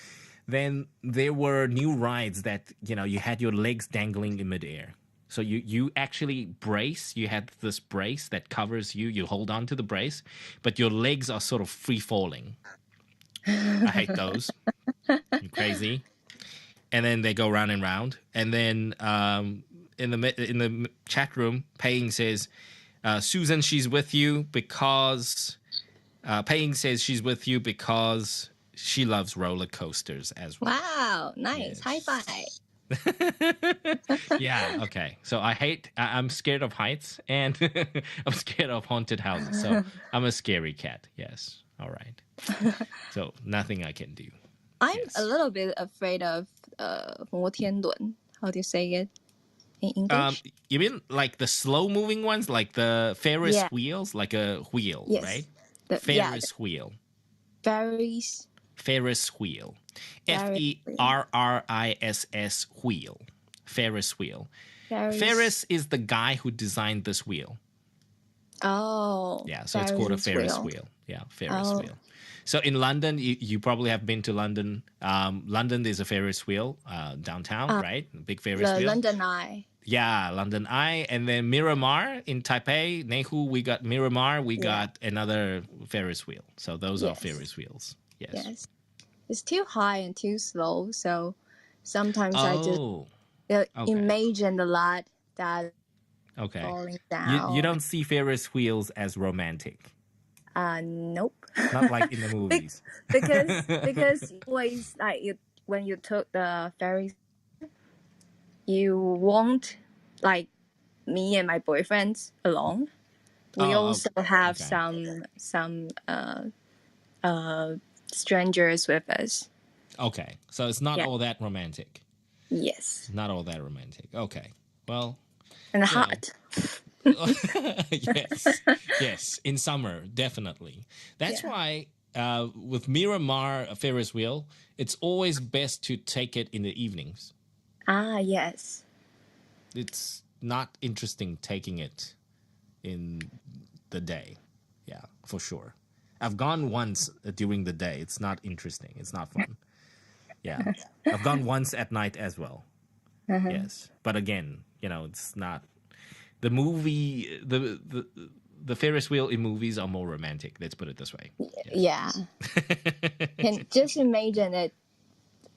then there were new rides that, you had your legs dangling in midair. So you actually brace. You had this brace that covers you. You hold on to the brace, but your legs are sort of free falling. I hate those. You're crazy. And then they go round and round. And then in the chat room, Paying says, Susan, she's with you because Paying says she's with you because she loves roller coasters as well. Wow, nice. Yes. High five. Yeah, okay. So I'm scared of heights and I'm scared of haunted houses. So I'm a scary cat. Yes. All right. So nothing I can do. I'm Yes. a little bit afraid of 摩天轮. How do you say it in English? You mean like the slow moving ones, like the Ferris Yeah. wheels, like a wheel, Yes. right? The Ferris wheel. Ferris. Ferris wheel. Ferris F-E-R-R-I-S-S wheel. Ferris wheel. Ferris is the guy who designed this wheel. Oh. Yeah, so it's called a Ferris wheel. Yeah, Ferris Oh. wheel. So in London, you probably have been to London. London, there's a Ferris wheel downtown, right? Big Ferris The wheel. London Eye. Yeah, London Eye. And then Miramar in Taipei, Nehu, we got Miramar. We got another Ferris wheel. So those are Ferris wheels. Yes. It's too high and too slow. So sometimes I just imagine a lot that falling down. You don't see Ferris wheels as romantic. Nope. Not like in the movies. because always like when you took the Ferris, you won't like me and my boyfriends alone. We also have some strangers with us. Okay, so it's not all that romantic. Yes. Not all that romantic. Okay, well. And hot. Yes. In summer, definitely. That's why with Miramar Ferris wheel, it's always best to take it in the evenings. Ah, yes. It's not interesting taking it in the day. Yeah, for sure. I've gone once during the day. It's not interesting. It's not fun. Yeah. I've gone once at night as well. Yes. But again, it's not the movie, the Ferris wheel in movies are more romantic. Let's put it this way. Yes. Yeah. Can just imagine it.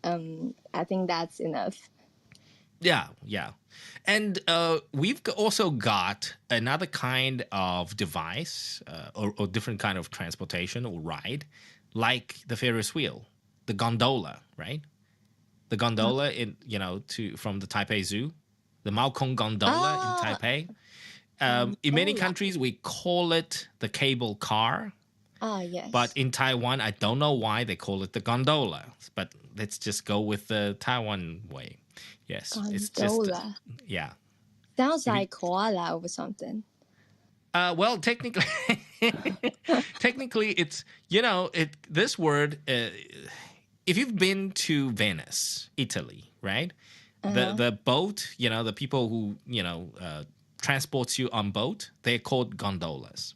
I think that's enough. Yeah. And we've also got another kind of device or different kind of transportation or ride, like the Ferris wheel, the gondola, right? The gondola from the Taipei Zoo, the Maokong gondola in Taipei. In many countries, we call it the cable car. Ah, yes. But in Taiwan, I don't know why they call it the gondola. But let's just go with the Taiwan way. Yes, gondola. It's just Sounds like koala or something. Well, technically, it's this word. If you've been to Venice, Italy, right? The boat, the people who transports you on boat, they're called gondolas.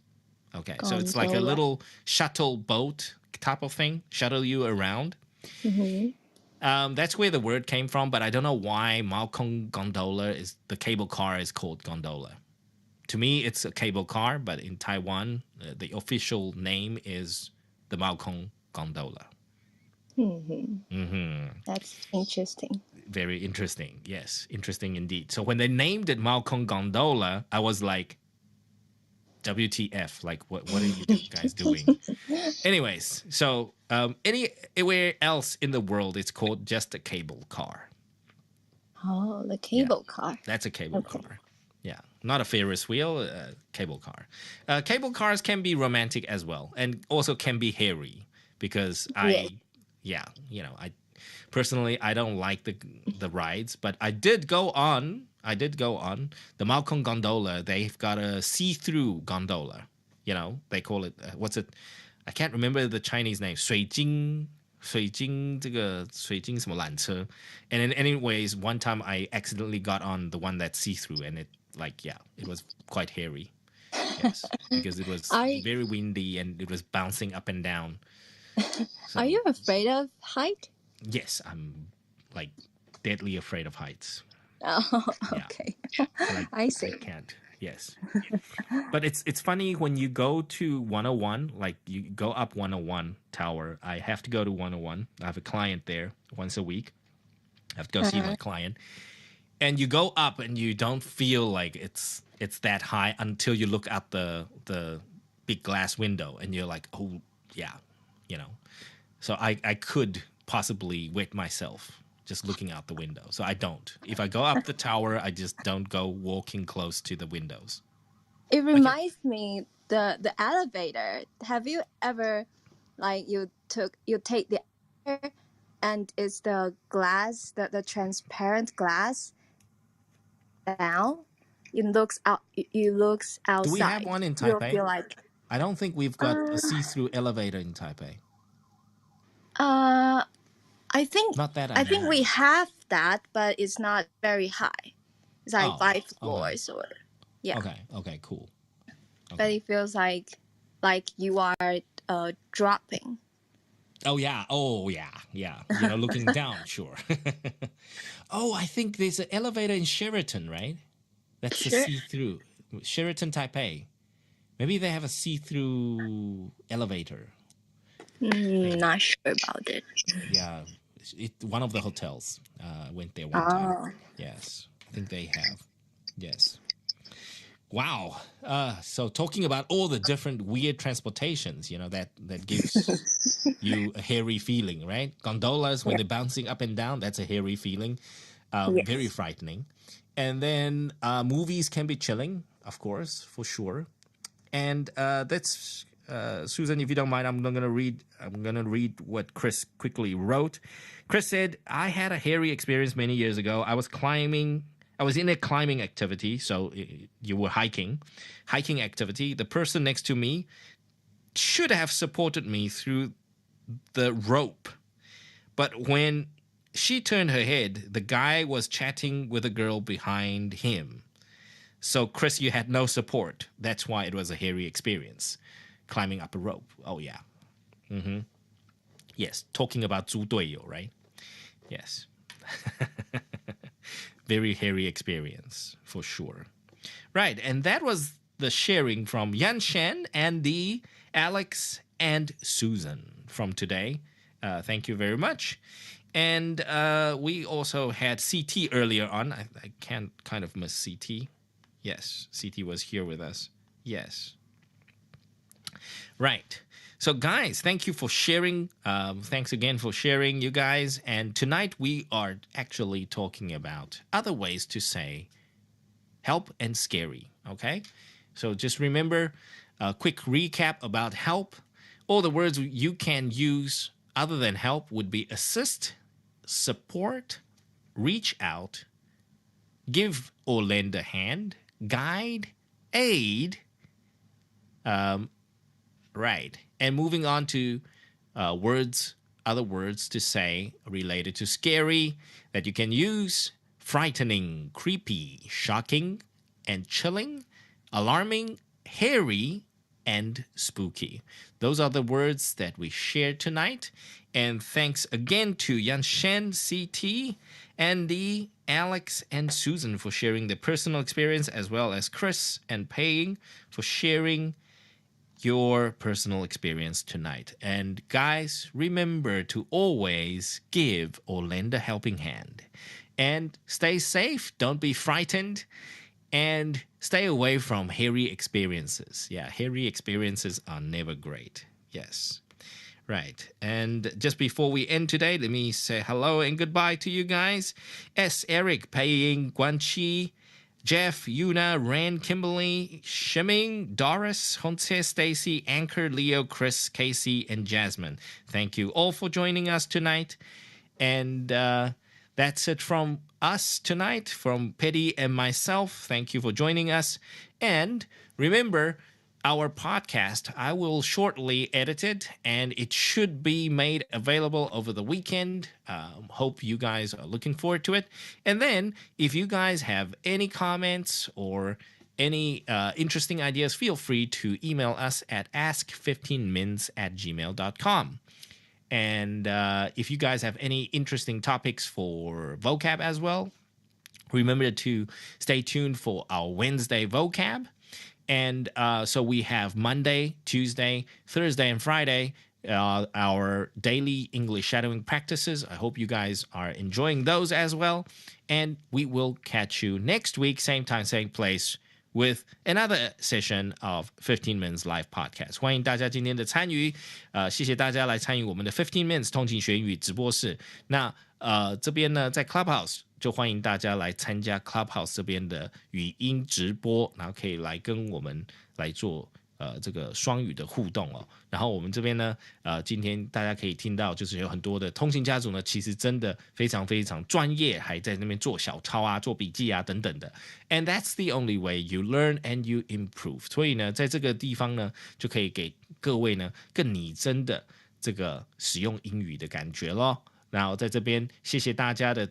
Okay, so it's like a little shuttle boat type of thing, shuttle you around. That's where the word came from, but I don't know why Maokong gondola the cable car is called gondola. To me, it's a cable car, but in Taiwan, the official name is the Maokong gondola. That's interesting. Very interesting. Yes, interesting indeed. So when they named it Maokong gondola, I was like, WTF, like what are you guys doing? Anyways, so anywhere else in the world, it's called just a cable car. Oh, the cable car. That's a cable car. Yeah, not a Ferris wheel, cable car. Cable cars can be romantic as well, and also can be hairy because I personally I don't like the rides, but I did go on the Maokong gondola. They've got a see-through gondola. They call it what's it? I can't remember the Chinese name. 水晶什么缆车. And then anyways, one time I accidentally got on the one that's see-through, and it was quite hairy. Yes, because it was very windy and it was bouncing up and down. So, are you afraid of height? Yes, I'm like deadly afraid of heights. Oh, okay. I see. I can't. Yes. But it's funny when you go to 101, like you go up 101 tower. I have to go to 101. I have a client there once a week. I have to go see my client. And you go up and you don't feel like it's it's that high until you look out the big glass window and you're like, oh yeah, you know. So I could possibly wet myself just looking out the window. So I don't. If I go up the tower, I just don't go walking close to the windows. It reminds me the elevator. Have you ever, like, you take the elevator and it's the glass, the transparent glass down. It looks out. You looks outside. Do we have one in Taipei? You feel like, I don't think we've got a see-through elevator in Taipei. I think not that. I think we have that, but it's not very high. It's like 5 floors or yeah. Okay, cool. Okay. But it feels like you are dropping. Oh yeah. You know, looking down. Sure. Oh, I think there's an elevator in Sheraton, right? That's a see-through. Sheraton Taipei. Maybe they have a see-through elevator. Not sure about it. Yeah, one of the hotels. Went there one time. Yes, I think they have. Yes. Wow. So talking about all the different weird transportations, you know, that gives you a hairy feeling, right? Gondolas, when they're bouncing up and down, that's a hairy feeling. Yes. Very frightening. And then movies can be chilling, of course, for sure. And that's Susan, if you don't mind, I'm gonna read what Chris quickly wrote. Chris said, I had a hairy experience many years ago. I was in a climbing activity, so you were hiking activity. The person next to me should have supported me through the rope. But when she turned her head, the guy was chatting with a girl behind him. So, Chris, you had no support. That's why it was a hairy experience, climbing up a rope. Oh, yeah. Mm-hmm. Yes, talking about 猪队友, right? Yes. Very hairy experience, for sure. Right, and that was the sharing from Yan Shen, Andy, Alex, and Susan from today. Thank you very much. And we also had CT earlier on. I can't kind of miss CT. Yes, CT was here with us. Yes. Right. So, guys, thank you for sharing. Thanks again for sharing, you guys. And tonight we are actually talking about other ways to say help and scary, okay? So just remember a quick recap about help. All the words you can use other than help would be assist, support, reach out, give or lend a hand, guide, aid, right. And moving on to other words to say related to scary that you can use: frightening, creepy, shocking, and chilling, alarming, hairy, and spooky. Those are the words that we shared tonight. And thanks again to Yan Shen, CT, Andy, Alex, and Susan for sharing their personal experience, as well as Chris and Paying for sharing your personal experience tonight. And guys, remember to always give or lend a helping hand. And stay safe, don't be frightened, and stay away from hairy experiences. Yeah, hairy experiences are never great. Yes. Right. And just before we end today, let me say hello and goodbye to you guys. S. Eric, Paying, Guanqi, Jeff, Yuna, Rand, Kimberly, Shiming, Doris, Honse, Stacy, Anchor, Leo, Chris, Casey, and Jasmine. Thank you all for joining us tonight. And that's it from us tonight, from Petty and myself. Thank you for joining us. And remember, our podcast, I will shortly edit it, and it should be made available over the weekend. Hope you guys are looking forward to it. And then, if you guys have any comments or any interesting ideas, feel free to email us at ask15mins@gmail.com. And if you guys have any interesting topics for vocab as well, remember to stay tuned for our Wednesday vocab. And so we have Monday, Tuesday, Thursday, and Friday, our daily English shadowing practices. I hope you guys are enjoying those as well. And we will catch you next week, same time, same place, with another session of 15 Minutes Live Podcast。欢迎大家今天的参与，谢谢大家来参与我们的15 Minutes 通勤学英语直播室。那这边呢，在 Clubhouse 就欢迎大家来参加 Clubhouse 这边的语音直播，然后可以来跟我们来做这个双语的互动哦。然后我们这边呢，今天大家可以听到，就是有很多的通勤家族呢，其实真的非常非常专业，还在那边做小抄啊、做笔记啊等等的。And that's the only way you learn and you improve。所以呢，在这个地方呢，就可以给各位呢更拟真的这个使用英语的感觉咯。然后在这边谢谢大家的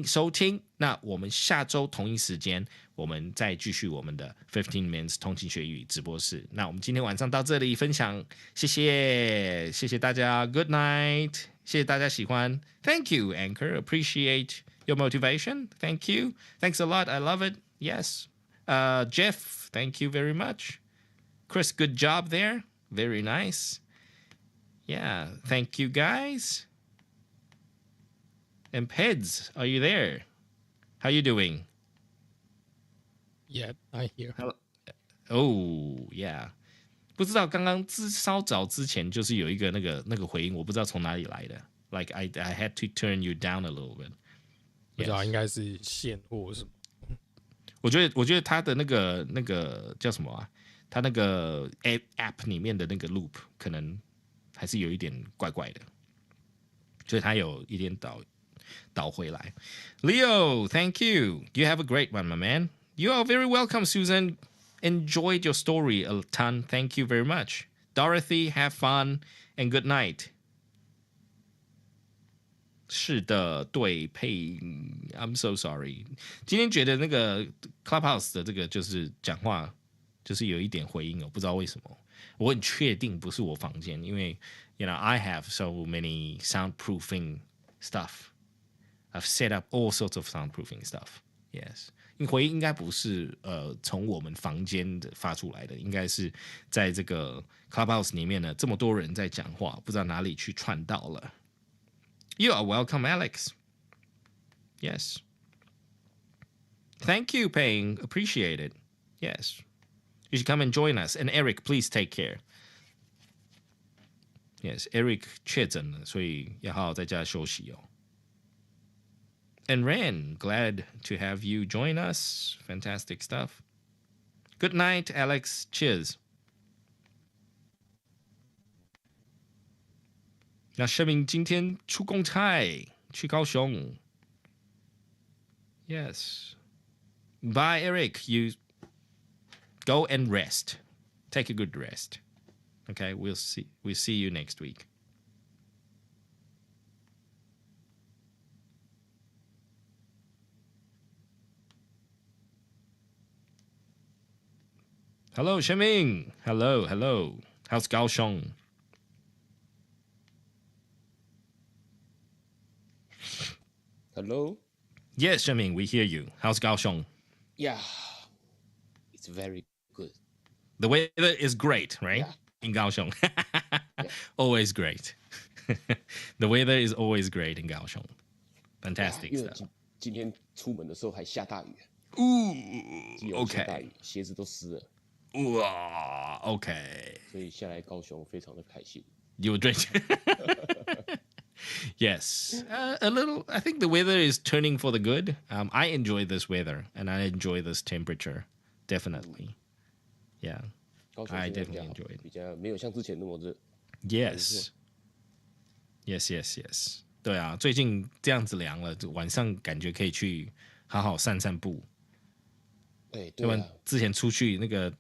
收听，那我们下周同一时间我们再继续我们的15 Minutes 通勤学语直播室。那我们今天晚上到这里分享，谢谢大家 ，Good night， 谢谢大家喜欢 ，Thank you Anchor, appreciate your motivation, Thank you, thanks a lot, I love it, yes, Jeff, thank you very much, Chris, good job there, very nice, yeah, thank you guys.And Peds, are you there? How you doing? Yeah, I'm here. Oh, yeah. 不知道刚刚稍早之前就是有一个那个回音，我不知道从哪里来的。Like I had to turn you down a little bit. 不知道应该是线或什么。我觉得他的那个叫什么啊？他那个 app 里面的那个 loop 可能还是有一点怪怪的，所以他有一点倒回来。Leo, thank you. You have a great one, my man. You are very welcome, Susan. Enjoyed your story a ton. Thank you very much. Dorothy, have fun and good night. 是的，对，I'm so sorry. 今天觉得那个 Clubhouse 的这个就是讲话就是有一点回音哦，不知道为什么。我很确定不是我房间，因为 I have so many soundproofing stuff.I've set up all sorts of soundproofing stuff. Yes. 回音应该不是从我们房间的发出来的，应该是在这个 Clubhouse 里面呢，这么多人在讲话，不知道哪里去串到了。You are welcome, Alex. Yes. Thank you, Paying. Appreciate it. Yes. You should come and join us. And Eric, please take care. Yes, Eric 确诊了，所以要好好在家休息哦。And Ren, glad to have you join us. Fantastic stuff. Good night, Alex. Cheers. 那盛明今天出公差，去高雄。Yes. Bye, Eric. You go and rest. Take a good rest. Okay, we'll see you next week. Hello, Sheming. Hello. How's Kaohsiung? Hello? Yes, Sheming, we hear you. How's Kaohsiung? Yeah, it's very good. The weather is great, right? Yeah. In Kaohsiung. Yeah. Always great. The weather is always great in Kaohsiung. Fantastic 因为 stuff. 今天出门的时候还下大雨， Ooh, 下大 okay. 雨，鞋子都湿了， Ooh, okay. 所以下来高雄非常的开心。 You were drinking. Yes. A little. I think the weather is turning for the good. I enjoy this weather and I enjoy this temperature. Definitely. Yeah. 高雄 I 现在比 definitely 较好 enjoy it. 比较没有像之前那么热。 Yes. Yes. 对啊，最近这样子凉了，晚上感觉可以去好好散散步。哎，要不然对啊，之前出去那个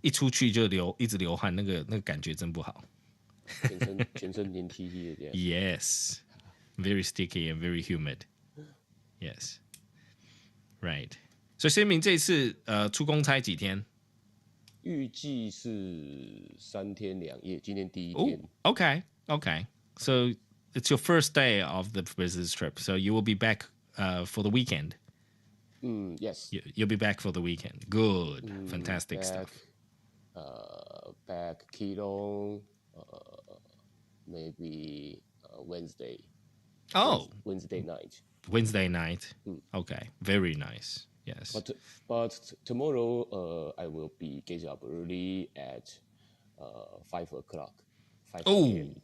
一出去就一直流汗，那个感觉真不好。全身黏 T T 的这样。Yes, very sticky and very humid. Yes, right. 所以先明这一次出公差几天？预计是3天2夜，今天第一天。 Okay. So it's your first day of the business trip. So you will be back for the weekend. Yes. You'll be back for the weekend. Good, fantastic back, stuff. Back Keelung, maybe Wednesday. Oh, Wednesday night. Wednesday night. Okay, very nice. Yes. But tomorrow I will be get up early at 5 o'clock. 5 p.m.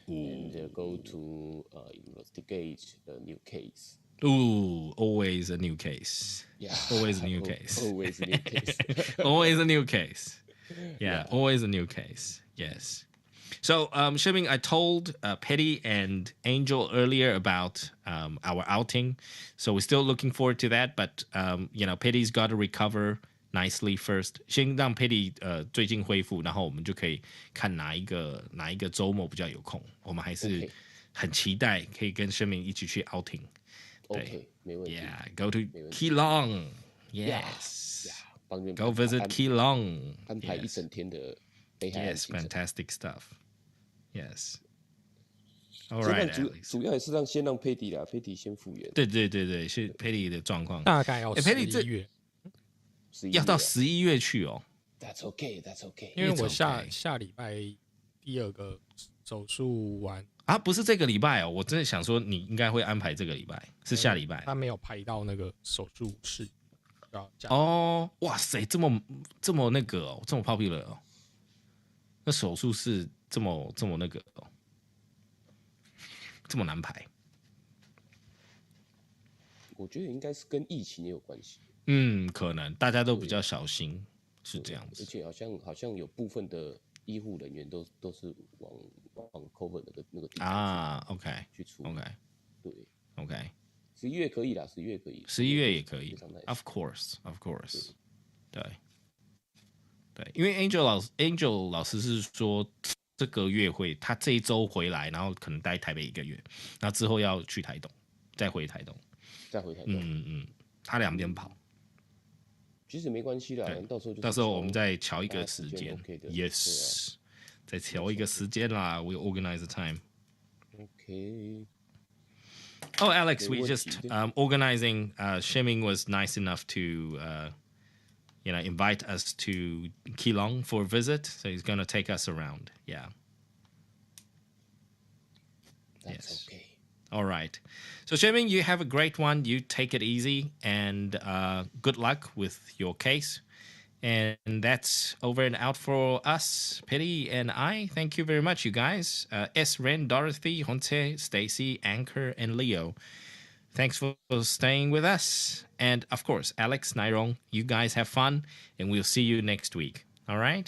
And go to investigate the new case. Ooh, always a new case. Yeah. Always a new case. Always a new case. Always a new case. Yeah, always a new case. Yes. So, Shiming, I told Petty and Angel earlier about our outing. So we're still looking forward to that. But, Petty's got to recover nicely first. 先让 Petty 最近恢复，然后我们就可以看哪一个周末比较有空。我们还是很期待可以跟 Shiming 一起去 outing。OK， 没问题。Yeah, go to Keelung. Yes. Go visit Keelung. 安排一整天的北海岸 Yes, 行程。 fantastic stuff. Yes. All right, Alex. 主要也是先让佩蒂啦，佩蒂先复原。对，是佩蒂的状况。大概要11月，要到11月去哦。That's okay, that's okay. 因为我下礼拜第2个手术完啊，不是这个礼拜哦，我真的想说你应该会安排这个礼拜，是下礼拜。他没有排到那个手术室。哦，哇塞，这么那个哦，这么 popular 哦，那手术室这么那个哦，这么难排。我觉得应该是跟疫情也有关系。可能大家都比较小心，是这样子。而且好像有部分的医护人员都是往 COVID 那个地方OK 去处理。 OK 对 OK， 11月可以啦，11月可以，11月也可以 ，Of course。对，因为 Angel 老师是说这个月他这一周回来，然后可能待台北1个月，然后之后要去台东，再回台东。他两边跑。其实没关系啦，到时候我们再瞧一个时间。Yes， 再瞧一个时间啦。We organize the time. Okay. Oh, Alex, we just organizing. Shiming was nice enough to, invite us to Keelung for a visit. So he's going to take us around. Yeah. That's okay. All right. So Shiming, you have a great one. You take it easy and good luck with your case. And that's over and out for us, Petty and I. Thank you very much, you guys. S. Ren, Dorothy, Honte, Stacy, Anchor, and Leo. Thanks for staying with us. And of course, Alex, Nairong, you guys have fun, and we'll see you next week. All right?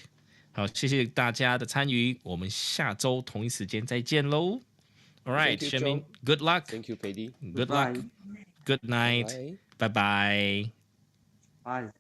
好，谢谢大家的参与，我们下周同一时间再见喽。All right, Shiming, good luck. Thank you, Petty. Good luck. Good night. Bye-bye. Bye.